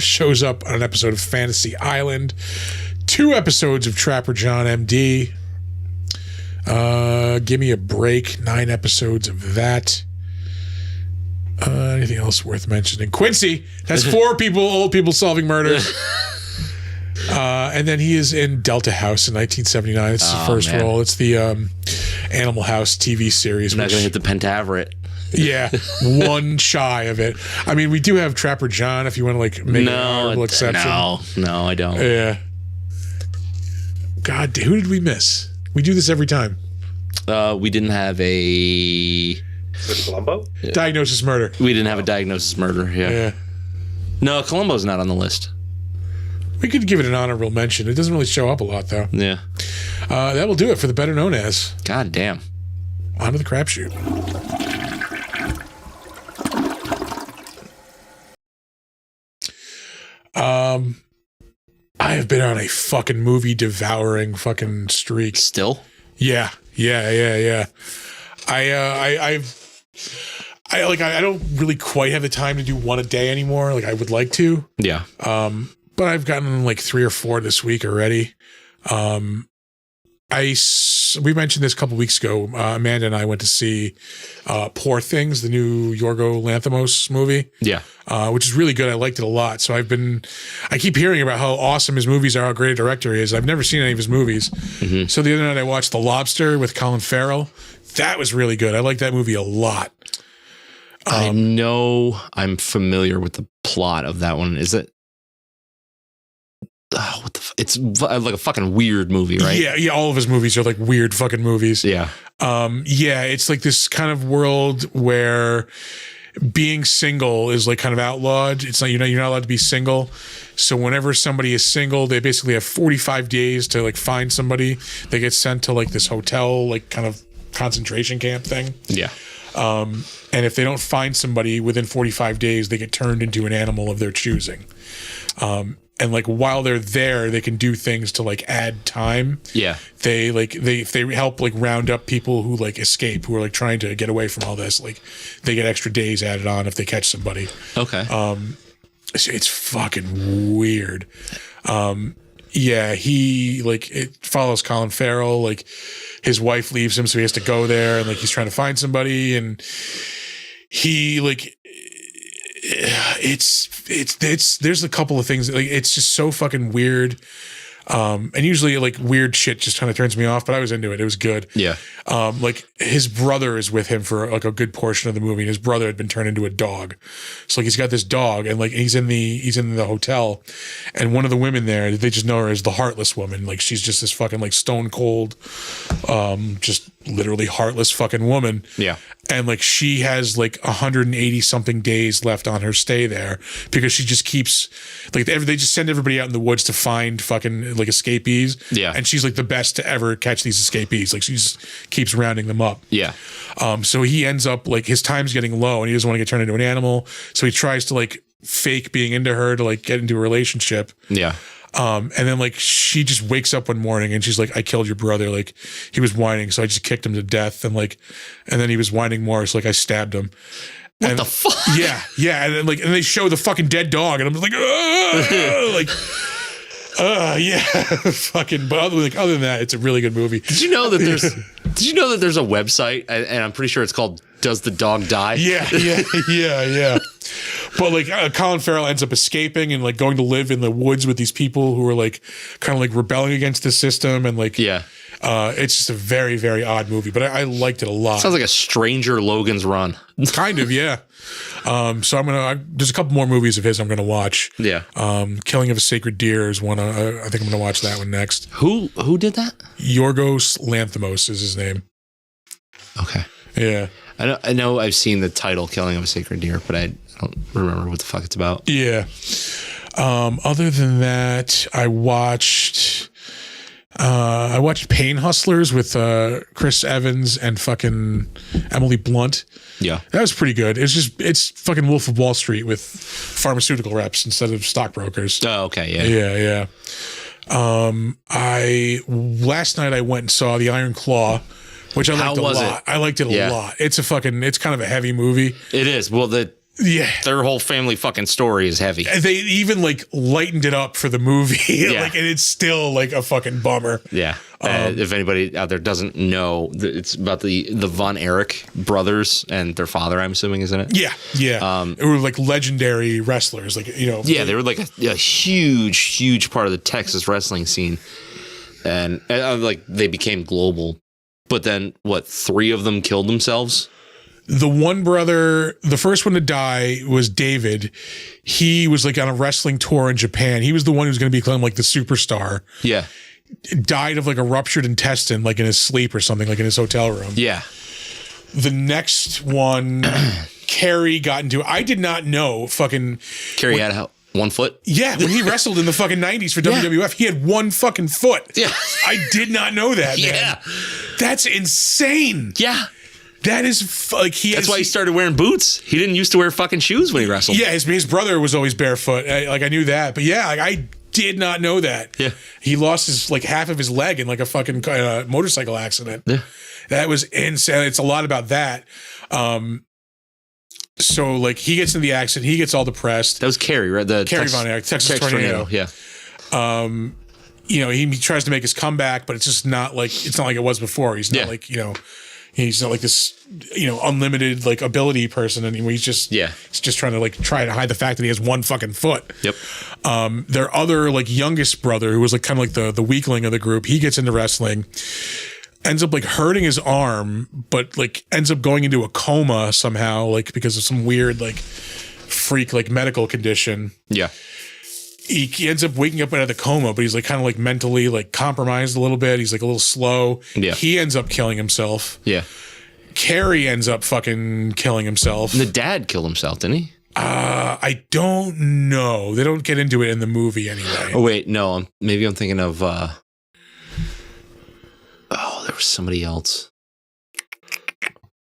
Shows up on an episode of Fantasy Island. 2 episodes of Trapper John MD. Give Me a Break. 9 episodes of that. Anything else worth mentioning? Quincy. That's 4 old people solving murders. And then he is in Delta House in 1979. It's his first role. It's the Animal House TV series. I'm not going to hit the Pentaveret. Yeah, 1 shy of it. I mean, we do have Trapper John if you want to make an honorable exception. No, I don't. Yeah. God, who did we miss? We do this every time. We didn't have a Columbo? Diagnosis Murder. We didn't have a Diagnosis Murder. Yeah. No, Columbo's not on the list. We could give it an honorable mention. It doesn't really show up a lot, though. Yeah. That will do it for the Better Known As. God damn. On to the crapshoot. I have been on a fucking movie devouring fucking streak. Still? Yeah. I don't really quite have the time to do one a day anymore. I would like to. Yeah. But I've gotten 3 or 4 this week already. We mentioned this a couple weeks ago. Amanda and I went to see Poor Things, the new Yorgo Lanthimos movie. Yeah. Which is really good. I liked it a lot. So I keep hearing about how awesome his movies are, how great a director he is. I've never seen any of his movies. Mm-hmm. So the other night I watched The Lobster with Colin Farrell. That was really good. I like that movie a lot. I know I'm familiar with the plot of that one. Is it? It's like a fucking weird movie, right? Yeah. All of his movies are weird fucking movies. Yeah. It's this kind of world where being single is kind of outlawed. It's not, you're not allowed to be single. So whenever somebody is single, they basically have 45 days to find somebody. They get sent to this hotel, kind of concentration camp thing. Yeah. And if they don't find somebody within 45 days, they get turned into an animal of their choosing. And while they're there, they can do things to add time. Yeah. They help round up people who escape, who are trying to get away from all this. They get extra days added on if they catch somebody. Okay. It's fucking weird. He it follows Colin Farrell. His wife leaves him, so he has to go there, and he's trying to find somebody, and he it's there's a couple of things it's just so fucking weird. And usually like weird shit just kind of turns me off, but I was into it. It was good. Yeah. Like his brother is with him for like a good portion of the movie, and his brother had been turned into a dog. So like he's got this dog, and like he's in the hotel, and one of the women there, they just know her as the Heartless Woman. Like she's just this fucking like stone cold, just literally heartless fucking woman. Yeah. And like she has like 180 something days left on her stay there because she just keeps like they just send everybody out in the woods to find fucking like escapees. Yeah. And she's like the best to ever catch these escapees. Like she just keeps rounding them up. Yeah. So he ends up like his time's getting low and he doesn't want to get turned into an animal. So he tries to like fake being into her to like get into a relationship. Yeah. And then like she just wakes up one morning and she's like, I killed your brother. Like he was whining. So I just kicked him to death. And then he was whining more. So like I stabbed him. What the fuck? Yeah. Yeah. And then and they show the fucking dead dog and I'm like, yeah, fucking. But other than that, it's a really good movie. Did you know that there's a website and I'm pretty sure it's called Does the Dog Die? Yeah. But like Colin Farrell ends up escaping and like going to live in the woods with these people who are like kind of like rebelling against the system and like it's just a very, very odd movie, but I liked it a lot. Sounds like a Stranger Logan's Run. Kind of, yeah. So there's a couple more movies of his I'm gonna watch. Yeah. Killing of a Sacred Deer is one. I think I'm gonna watch that one next. Who did that? Yorgos Lanthimos is his name. Okay. Yeah. I know I've seen the title Killing of a Sacred Deer, but I don't remember what the fuck it's about. Yeah. Other than that, I watched Pain Hustlers with Chris Evans and fucking Emily Blunt. Yeah. That was pretty good. It's fucking Wolf of Wall Street with pharmaceutical reps instead of stockbrokers. Oh, okay, yeah. Last night I went and saw The Iron Claw, which I liked a lot. I liked it a lot. It's kind of a heavy movie. It is. Well, their whole family fucking story is heavy. They even like lightened it up for the movie. Yeah. And it's still like a fucking bummer. Yeah. If anybody out there doesn't know, it's about the Von Erich brothers and their father, I'm assuming, is in it. Yeah. They were like legendary wrestlers. Like, Yeah, they were like a huge part of the Texas wrestling scene. And like they became global. But then, 3 of them killed themselves? The one brother, the first one to die was David. He was like on a wrestling tour in Japan. He was the one who was going to become like the superstar. Yeah. Died of like a ruptured intestine, like in his sleep or something, like in his hotel room. Yeah. The next one, Kerry got into. I did not know fucking. Kerry had 1 foot? Yeah, when he wrestled in the fucking 90s for WWF, he had 1 fucking foot. Yeah. I did not know that, man. Yeah. That's insane. Yeah. That is like That's why he started wearing boots. He didn't used to wear fucking shoes when he wrestled. Yeah, his brother was always barefoot. I knew that, but yeah, I did not know that. Yeah, he lost his like half of his leg in like a fucking motorcycle accident. Yeah, that was insane. It's a lot about that. So like he gets in the accident, he gets all depressed. That was Kerry, right? The Kerry Von Erich, Texas Tornado. Yeah. He tries to make his comeback, but it's just not like it was before. He's not like he's not like this unlimited like ability person anymore. He's just trying to try to hide the fact that he has 1 fucking foot. Yep. Their other like youngest brother, who was like kind of like the weakling of the group, he gets into wrestling, ends up like hurting his arm, but like ends up going into a coma somehow, like because of some weird like freak like medical condition. Yeah. He ends up waking up out of the coma, but he's like kind of like mentally like compromised a little bit. He's like a little slow. Yeah. He ends up killing himself. Yeah. Carrie ends up fucking killing himself. And the dad killed himself, didn't he? I don't know. They don't get into it in the movie anyway. Oh wait, no. Maybe I'm thinking of. There was somebody else.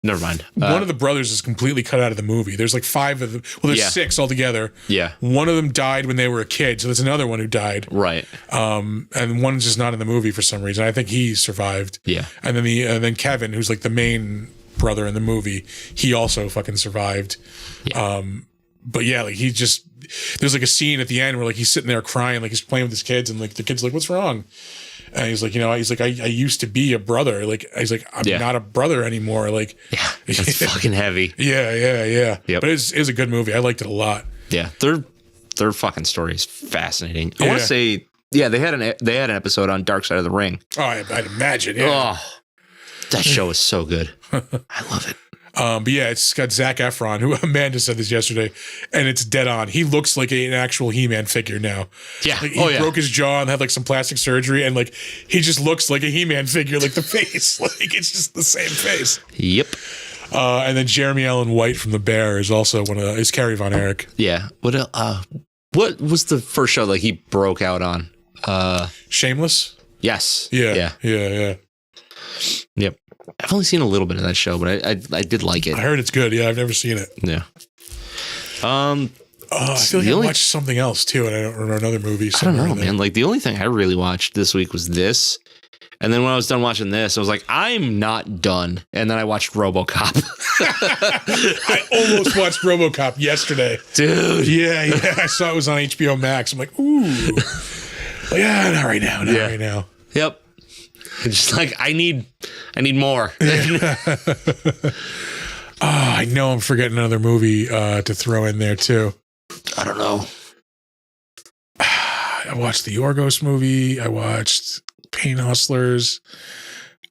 Never mind. One of the brothers is completely cut out of the movie. There's like 5 of them. Well, there's 6 altogether. Yeah. One of them died when they were a kid, so there's another one who died. Right. And one's just not in the movie for some reason. I think he survived. Yeah. And then then Kevin, who's like the main brother in the movie, he also fucking survived. Yeah. But yeah, like there's like a scene at the end where like he's sitting there crying, like he's playing with his kids, and like the kid's like, "What's wrong?" And he's like, I used to be a brother. Like, he's like, I'm not a brother anymore. Like, yeah, it's fucking heavy. Yeah. Yep. But it's a good movie. I liked it a lot. Yeah. Their fucking story is fascinating. I want to say Yeah, they had an episode on Dark Side of the Ring. Oh, I'd imagine. Yeah. Oh, that show is so good. I love it. But yeah, it's got Zac Efron, who Amanda said this yesterday, and it's dead on. He looks like an actual He-Man figure now. Yeah. Like, he broke his jaw and had like some plastic surgery, and like he just looks like a He-Man figure, like the face. Like it's just the same face. Yep. And then Jeremy Allen White from The Bear is also is Carrie Von Erich. Yeah. What was the first show like he broke out on? Shameless? Yes. Yeah. Yep. I've only seen a little bit of that show, but I did like it. I heard it's good. Yeah, I've never seen it. Yeah. I feel like I watched something else too, and I don't remember another movie. I don't know, man. Like the only thing I really watched this week was this. And then when I was done watching this, I was like, I'm not done. And then I watched RoboCop. I almost watched RoboCop yesterday. Dude. Yeah. I saw it was on HBO Max. I'm like, ooh. Yeah, not right now. Not right now. Yep. It's just like, I need more. I know I'm forgetting another movie to throw in there too. I don't know. I watched the Yorgos movie. I watched Pain Hustlers.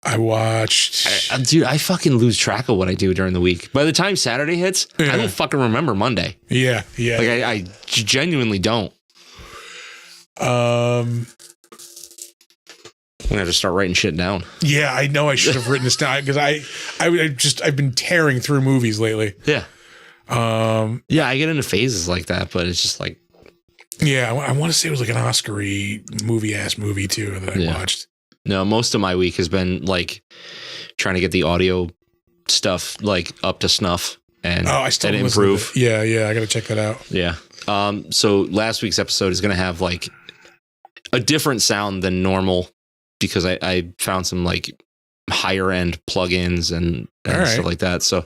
I watched... Dude, I fucking lose track of what I do during the week. By the time Saturday hits, I don't fucking remember Monday. Yeah. Like, I genuinely don't. I'm gonna have to start writing shit down. Yeah, I know I should have written this down because I've been tearing through movies lately. Yeah. Yeah, I get into phases like that, but it's just like... Yeah, I want to say it was like an Oscar-y movie too that I watched. No, most of my week has been like trying to get the audio stuff like up to snuff and improve. Yeah, I got to check that out. Yeah. So last week's episode is going to have like a different sound than normal because I found some like higher end plugins and stuff like that. So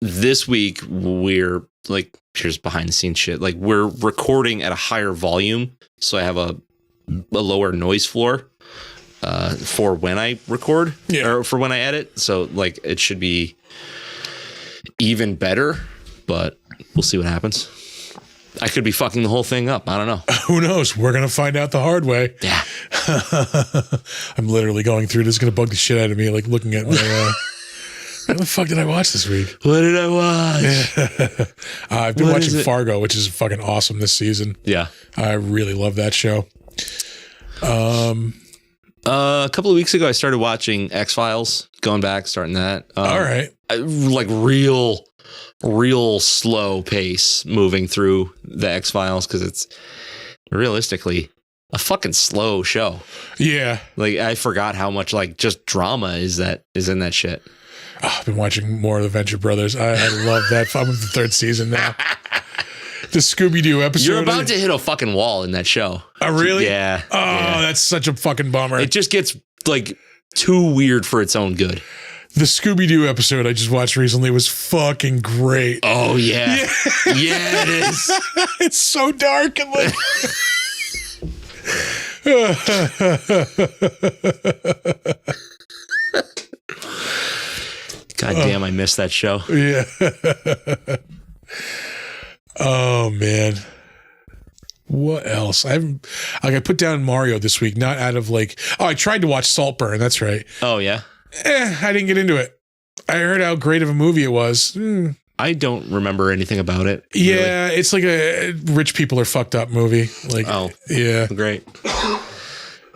this week we're like, here's behind the scenes shit. Like we're recording at a higher volume. So I have a lower noise floor for when I record or for when I edit. So like it should be even better, but we'll see what happens. I could be fucking the whole thing up. I don't know. Who knows? We're going to find out the hard way. Yeah. I'm literally going through this. It's going to bug the shit out of me. Like looking at my, what the fuck did I watch this week? What did I watch? I've been watching Fargo, which is fucking awesome this season. Yeah. I really love that show. A couple of weeks ago, I started watching X-Files, going back, starting that. All right. Like real slow pace moving through the X-Files because it's realistically a fucking slow show. Yeah. Like I forgot how much like just drama is in that shit. Oh, I've been watching more of the Venture Brothers. I love that. I'm in the third season now. The Scooby-Doo episode. You're about to hit a fucking wall in that show. Oh, really? Yeah. Oh, that's such a fucking bummer. It just gets like too weird for its own good. The Scooby-Doo episode I just watched recently was fucking great. Oh, yeah. Yeah, it is. It's so dark and like... God damn, I missed that show. Yeah. Oh, man. What else? I put down Mario this week, not out of like... Oh, I tried to watch Saltburn. That's right. Oh, yeah? I didn't get into it. I heard how great of a movie it was. I don't remember anything about it. Yeah, really. It's like a rich people are fucked up movie. Like, yeah. Great.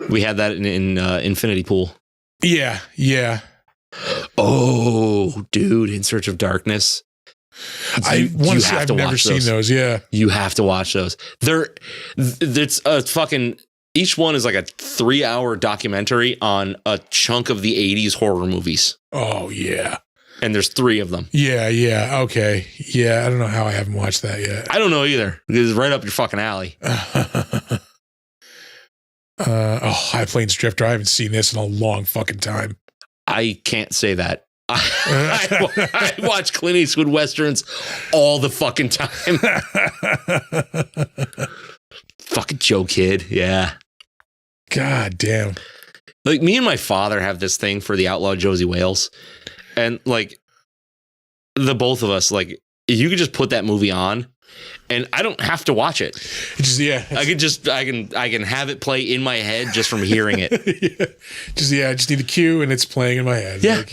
We had that in Infinity Pool. Yeah. Oh, dude, In Search of Darkness. I've never seen those. Yeah. You have to watch those. It's a fucking... Each one is like a 3-hour documentary on a chunk of the 80s horror movies. Oh, yeah. And there's 3 of them. Yeah. Okay. Yeah, I don't know how I haven't watched that yet. I don't know either. It's right up your fucking alley. High Plains Drifter. I haven't seen this in a long fucking time. I can't say that. I watch Clint Eastwood Westerns all the fucking time. Fucking Joe Kid. Yeah. God damn. Like me and my father have this thing for the outlaw Josie Wales. And like the both of us, like you could just put that movie on and I don't have to watch it. I can have it play in my head just from hearing it. I just need the cue and it's playing in my head. Yeah. Like,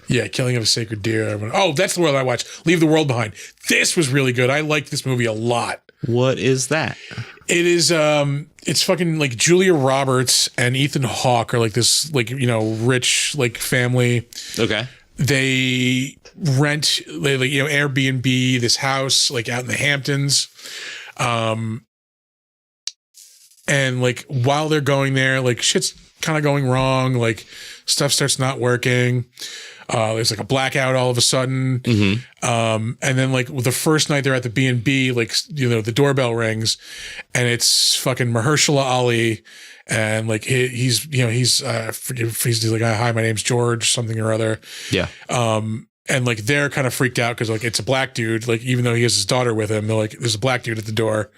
yeah, Killing of a Sacred Deer. Oh, that's the world I watched. Leave the World Behind. This was really good. I liked this movie a lot. What is that? It is it's fucking like Julia Roberts and Ethan Hawke are like this like, you know, rich like family. Okay. They rent like, you know, Airbnb this house like out in the Hamptons. And like while they're going there, like shit's kind of going wrong, like stuff starts not working. There's like a blackout all of a sudden. And then like the first night they're at the B&B, like, you know, the doorbell rings and it's fucking Mahershala Ali. And like he's like, hi, my name's George, something or other. Yeah. And like they're kind of freaked out because like it's a black dude, like even though he has his daughter with him, they're like, there's a black dude at the door.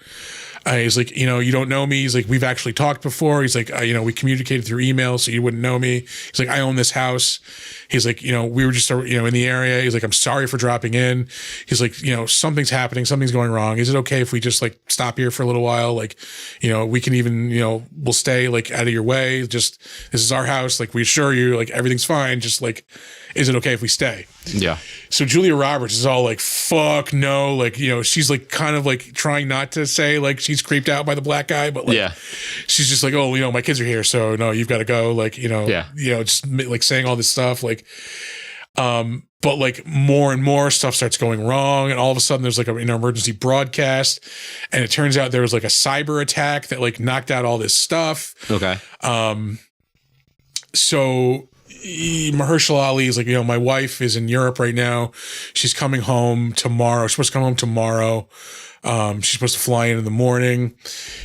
He's like, you know, you don't know me. He's like, we've actually talked before. He's like, you know, we communicated through email, so you wouldn't know me. He's like, I own this house. He's like, you know, we were just, you know, in the area. He's like, I'm sorry for dropping in. He's like, you know, something's happening. Something's going wrong. Is it okay if we just like stop here for a little while? Like, you know, we can even, you know, we'll stay like out of your way. Just, this is our house. Like, we assure you, like, everything's fine. Just like, is it okay if we stay? Yeah. So Julia Roberts is all like, fuck no. Like, you know, she's like kind of like trying not to say like she's creeped out by the black guy, but like, she's just like, oh, you know, my kids are here. So no, you've got to go. Like, you know, just like saying all this stuff. Like, but like more and more stuff starts going wrong. And all of a sudden there's like an emergency broadcast. And it turns out there was like a cyber attack that like knocked out all this stuff. Okay. So Mahershala Ali is like, you know, my wife is in Europe right now. She's coming home tomorrow. She's supposed to come home tomorrow. She's supposed to fly in the morning,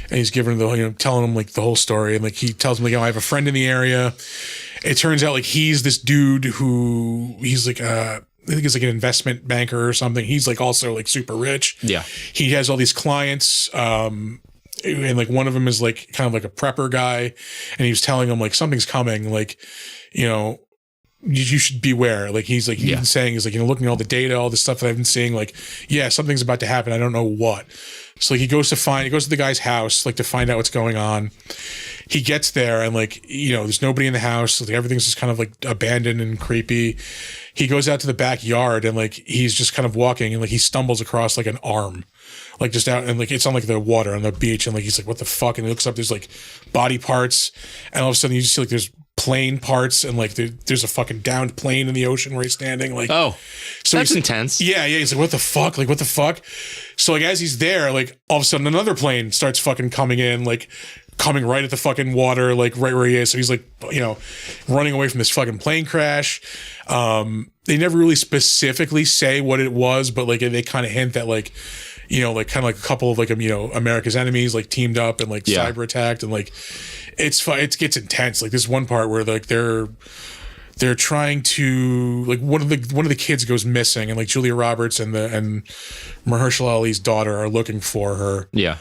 and he's giving her the, you know, telling him like the whole story. And like, he tells him like, oh, I have a friend in the area. It turns out like he's this dude who he's like, I think he's like an investment banker or something. He's like also like super rich. Yeah. He has all these clients. And like one of them is like kind of like a prepper guy. And he was telling him like, something's coming. Like, you know, you should beware. Like he's like, he's saying, he's like, you know, looking at all the data, all the stuff that I've been seeing, like, yeah, something's about to happen. I don't know what. So like he goes to the guy's house, like to find out what's going on. He gets there and like, you know, there's nobody in the house. Like everything's just kind of like abandoned and creepy. He goes out to the backyard and like, he's just kind of walking and like he stumbles across like an arm, like just out and like, it's on like the water on the beach. And like, he's like, what the fuck? And he looks up, there's like body parts. And all of a sudden you just see like there's plane parts and like there's a fucking downed plane in the ocean where he's standing. Like, oh, so that's intense. Yeah. He's like, what the fuck? Like, what the fuck? So like, as he's there, like all of a sudden another plane starts fucking coming in, like coming right at the fucking water, like right where he is. So he's like, you know, running away from this fucking plane crash. They never really specifically say what it was, but like they kind of hint that like, you know, like kind of like a couple of like, you know, America's enemies like teamed up and like cyber attacked and like it gets intense. Like this one part where like they're trying to like one of the kids goes missing and like Julia Roberts and Mahershala Ali's daughter are looking for her. Yeah.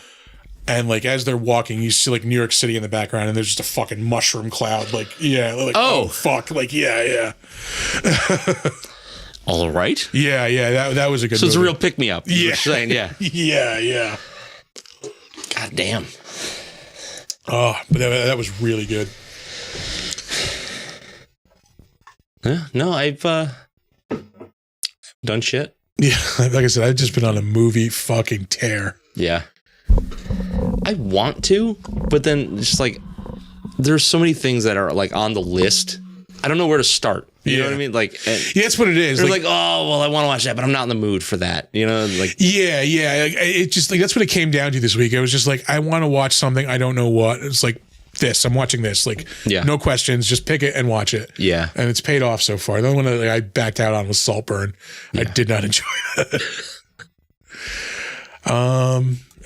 And like as they're walking, you see like New York City in the background, and there's just a fucking mushroom cloud. Like, yeah, like oh fuck, like yeah. All right. Yeah. That was a good. So it's a real pick me up. Yeah. Saying, yeah. Yeah. God damn. Oh, but that was really good. No, I've done shit. Yeah, like I said, I've just been on a movie fucking tear. Yeah. I want to, but then just like there's so many things that are like on the list. I don't know where to start. You know what I mean? Like, yeah, that's what it is. Like, oh, well, I want to watch that, but I'm not in the mood for that. You know, like, yeah. It just like that's what it came down to this week. It was just like I want to watch something. I don't know what. It's like this. I'm watching this. Like, no questions. Just pick it and watch it. Yeah, and it's paid off so far. The only one that I backed out on was Saltburn. I did not enjoy that.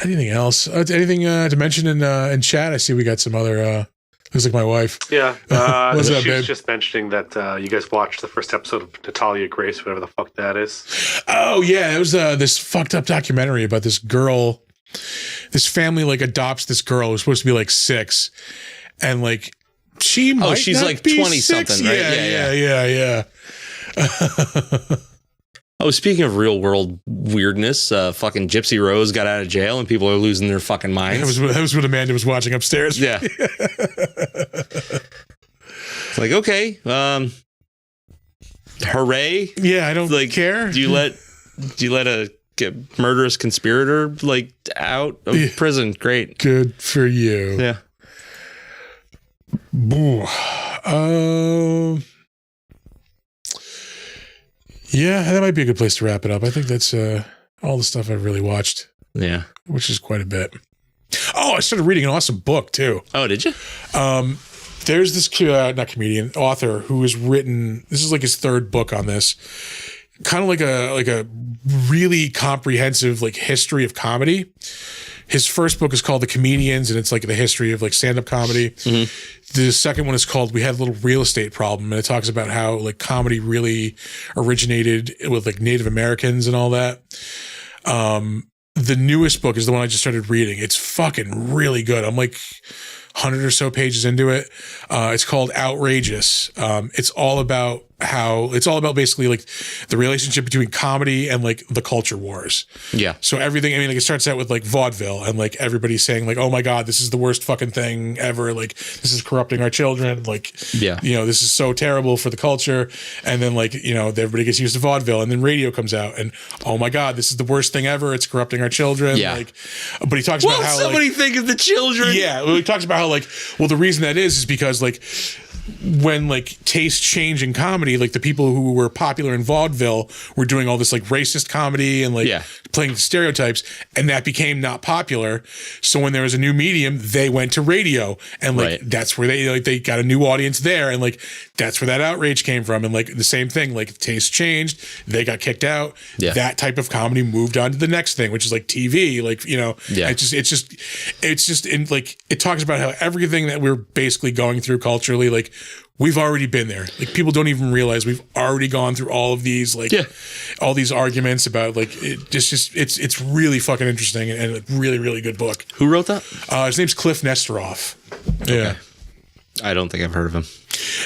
Anything else? Anything to mention in chat? I see we got some other. Looks like my wife. Yeah. She was just mentioning that you guys watched the first episode of Natalia Grace, whatever the fuck that is. Oh, yeah. It was this fucked up documentary about this girl. This family like adopts this girl who's supposed to be like 6. And like she might she's not like be 20 6. something, right? Yeah. Oh, speaking of real world weirdness, fucking Gypsy Rose got out of jail and people are losing their fucking minds. That was what Amanda was watching upstairs. Yeah. It's like, okay, hooray. Yeah, I don't care. Do you let a murderous conspirator like out of prison? Great. Good for you. Yeah. Yeah, that might be a good place to wrap it up. I think that's all the stuff I've really watched. Yeah. Which is quite a bit. Oh, I started reading an awesome book too. Oh, did you? There's this author who has written, this is like his third book on this, kind of like a really comprehensive like history of comedy. His first book is called The Comedians, and it's like the history of like stand-up comedy. Mm-hmm. The second one is called We Had a Little Real Estate Problem, and it talks about how like comedy really originated with like Native Americans and all that. The newest book is the one I just started reading. It's fucking really good. I'm like 100 or so pages into it. It's called Outrageous. It's all about basically like the relationship between comedy and like the culture wars. Yeah. So everything, I mean, like it starts out with like vaudeville and like everybody's saying like, oh my God, this is the worst fucking thing ever. Like this is corrupting our children. Like, this is so terrible for the culture. And then like, everybody gets used to vaudeville and then radio comes out and, oh my God, this is the worst thing ever. It's corrupting our children. Yeah. Like, but he talks about how somebody think of the children. Yeah. Well, he talks about how like, well, the reason that is because like, when like tastes change in comedy, like the people who were popular in vaudeville were doing all this like racist comedy and like playing stereotypes, and that became not popular. So when there was a new medium, they went to radio, and like that's where they got a new audience there, and like that's where that outrage came from. And like the same thing, like taste changed, they got kicked out. Yeah. That type of comedy moved on to the next thing, which is like TV. Like it's just in like it talks about how everything that we're basically going through culturally, like we've already been there. Like people don't even realize we've already gone through all of these, like all these arguments about like it's really fucking interesting and a really, really good book. Who wrote that? His name's Cliff Nesteroff. Yeah. I don't think I've heard of him.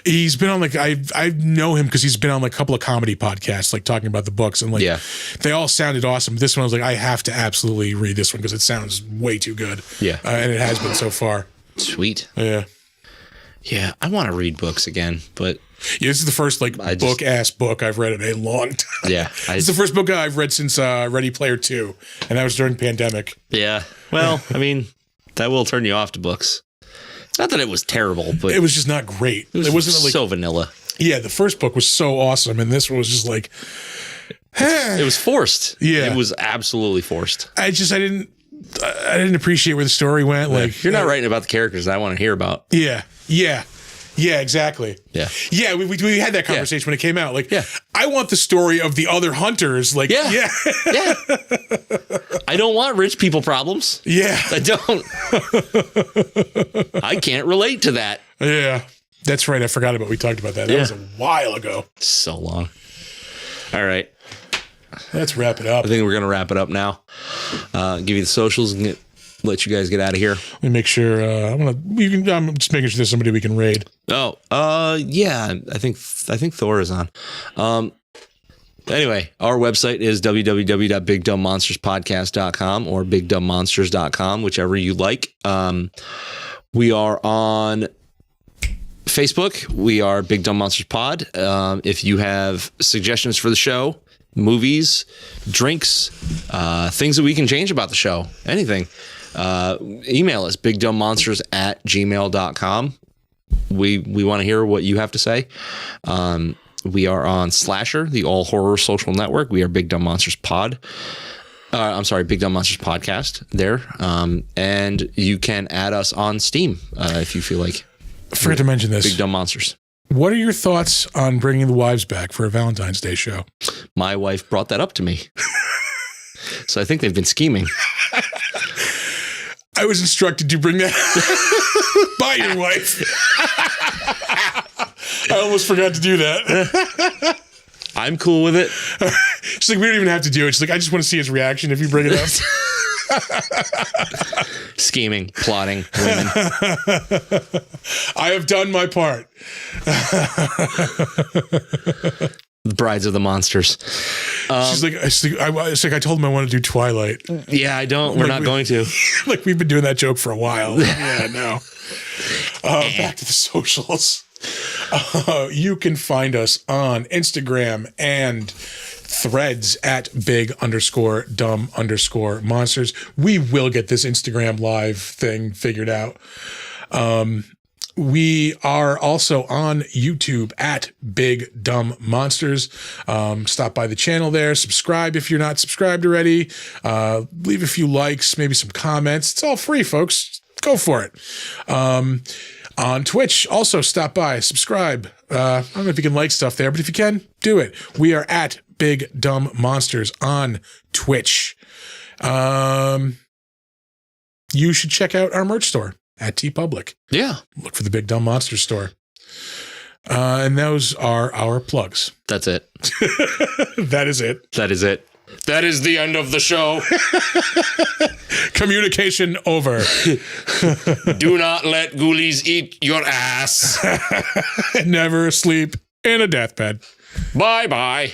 He's been on like, I know him because he's been on like a couple of comedy podcasts, like talking about the books and like, they all sounded awesome. This one I was like, I have to absolutely read this one because it sounds way too good. Yeah. And it has been so far. Sweet. Yeah. Yeah, I want to read books again, but this is the first like book I've read in a long time. Yeah, it's the first book I've read since Ready Player 2, and that was during pandemic. Yeah, well, I mean, that will turn you off to books. Not that it was terrible, but it was just not great. It wasn't like so vanilla. Yeah, the first book was so awesome, and this one was just like, it was forced. Yeah, it was absolutely forced. I didn't appreciate where the story went. Like you're not writing about the characters I want to hear about. Yeah, exactly. Yeah, we had that conversation when it came out. Like, I want the story of the other hunters. Like, yeah. I don't want rich people problems. Yeah. I don't. I can't relate to that. Yeah. That's right. I forgot about we talked about that. That was a while ago. So long. All right. Let's wrap it up. I think we're going to wrap it up now. Give you the socials and let you guys get out of here. Let me make sure. I'm just making sure there's somebody we can raid. Oh, yeah. I think Thor is on. Anyway, our website is www.bigdumbmonsterspodcast.com or bigdumbmonsters.com, whichever you like. We are on Facebook. We are Big Dumb Monsters Pod. If you have suggestions for the show, movies, drinks, things that we can change about the show, anything, email us bigdumbmonsters@gmail.com. We want to hear what you have to say. We are on Slasher, the all horror social network. We are Big Dumb Monsters Pod. Big Dumb Monsters Podcast there. And you can add us on Steam if you feel like. I forgot to mention this. Big Dumb Monsters. What are your thoughts on bringing the wives back for a Valentine's Day show? My wife brought that up to me. So I think they've been scheming. I was instructed to bring that by your wife. I almost forgot to do that. I'm cool with it. She's like, we don't even have to do it. She's like, I just want to see his reaction if you bring it up. Scheming, plotting, women. I have done my part. The Brides of the Monsters. She's like, it's like I told him I want to do Twilight. Yeah, I don't. We're not going to. Like we've been doing that joke for a while. Yeah, no. Back to the socials. You can find us on Instagram and Threads at big_dumb_monsters. We will get this Instagram live thing figured out. We are also on YouTube at Big Dumb Monsters. Stop by the channel there. Subscribe if you're not subscribed already. Leave a few likes, maybe some comments. It's all free, folks. Go for it. On Twitch, also stop by, subscribe. I don't know if you can like stuff there, but if you can, do it. We are at Big Dumb Monsters on Twitch. You should check out our merch store at TeePublic. Yeah. Look for the Big Dumb Monster store. And those are our plugs. That's it. That is it. That is it. That is the end of the show. Communication over. Do not let ghoulies eat your ass. Never sleep in a deathbed. Bye-bye.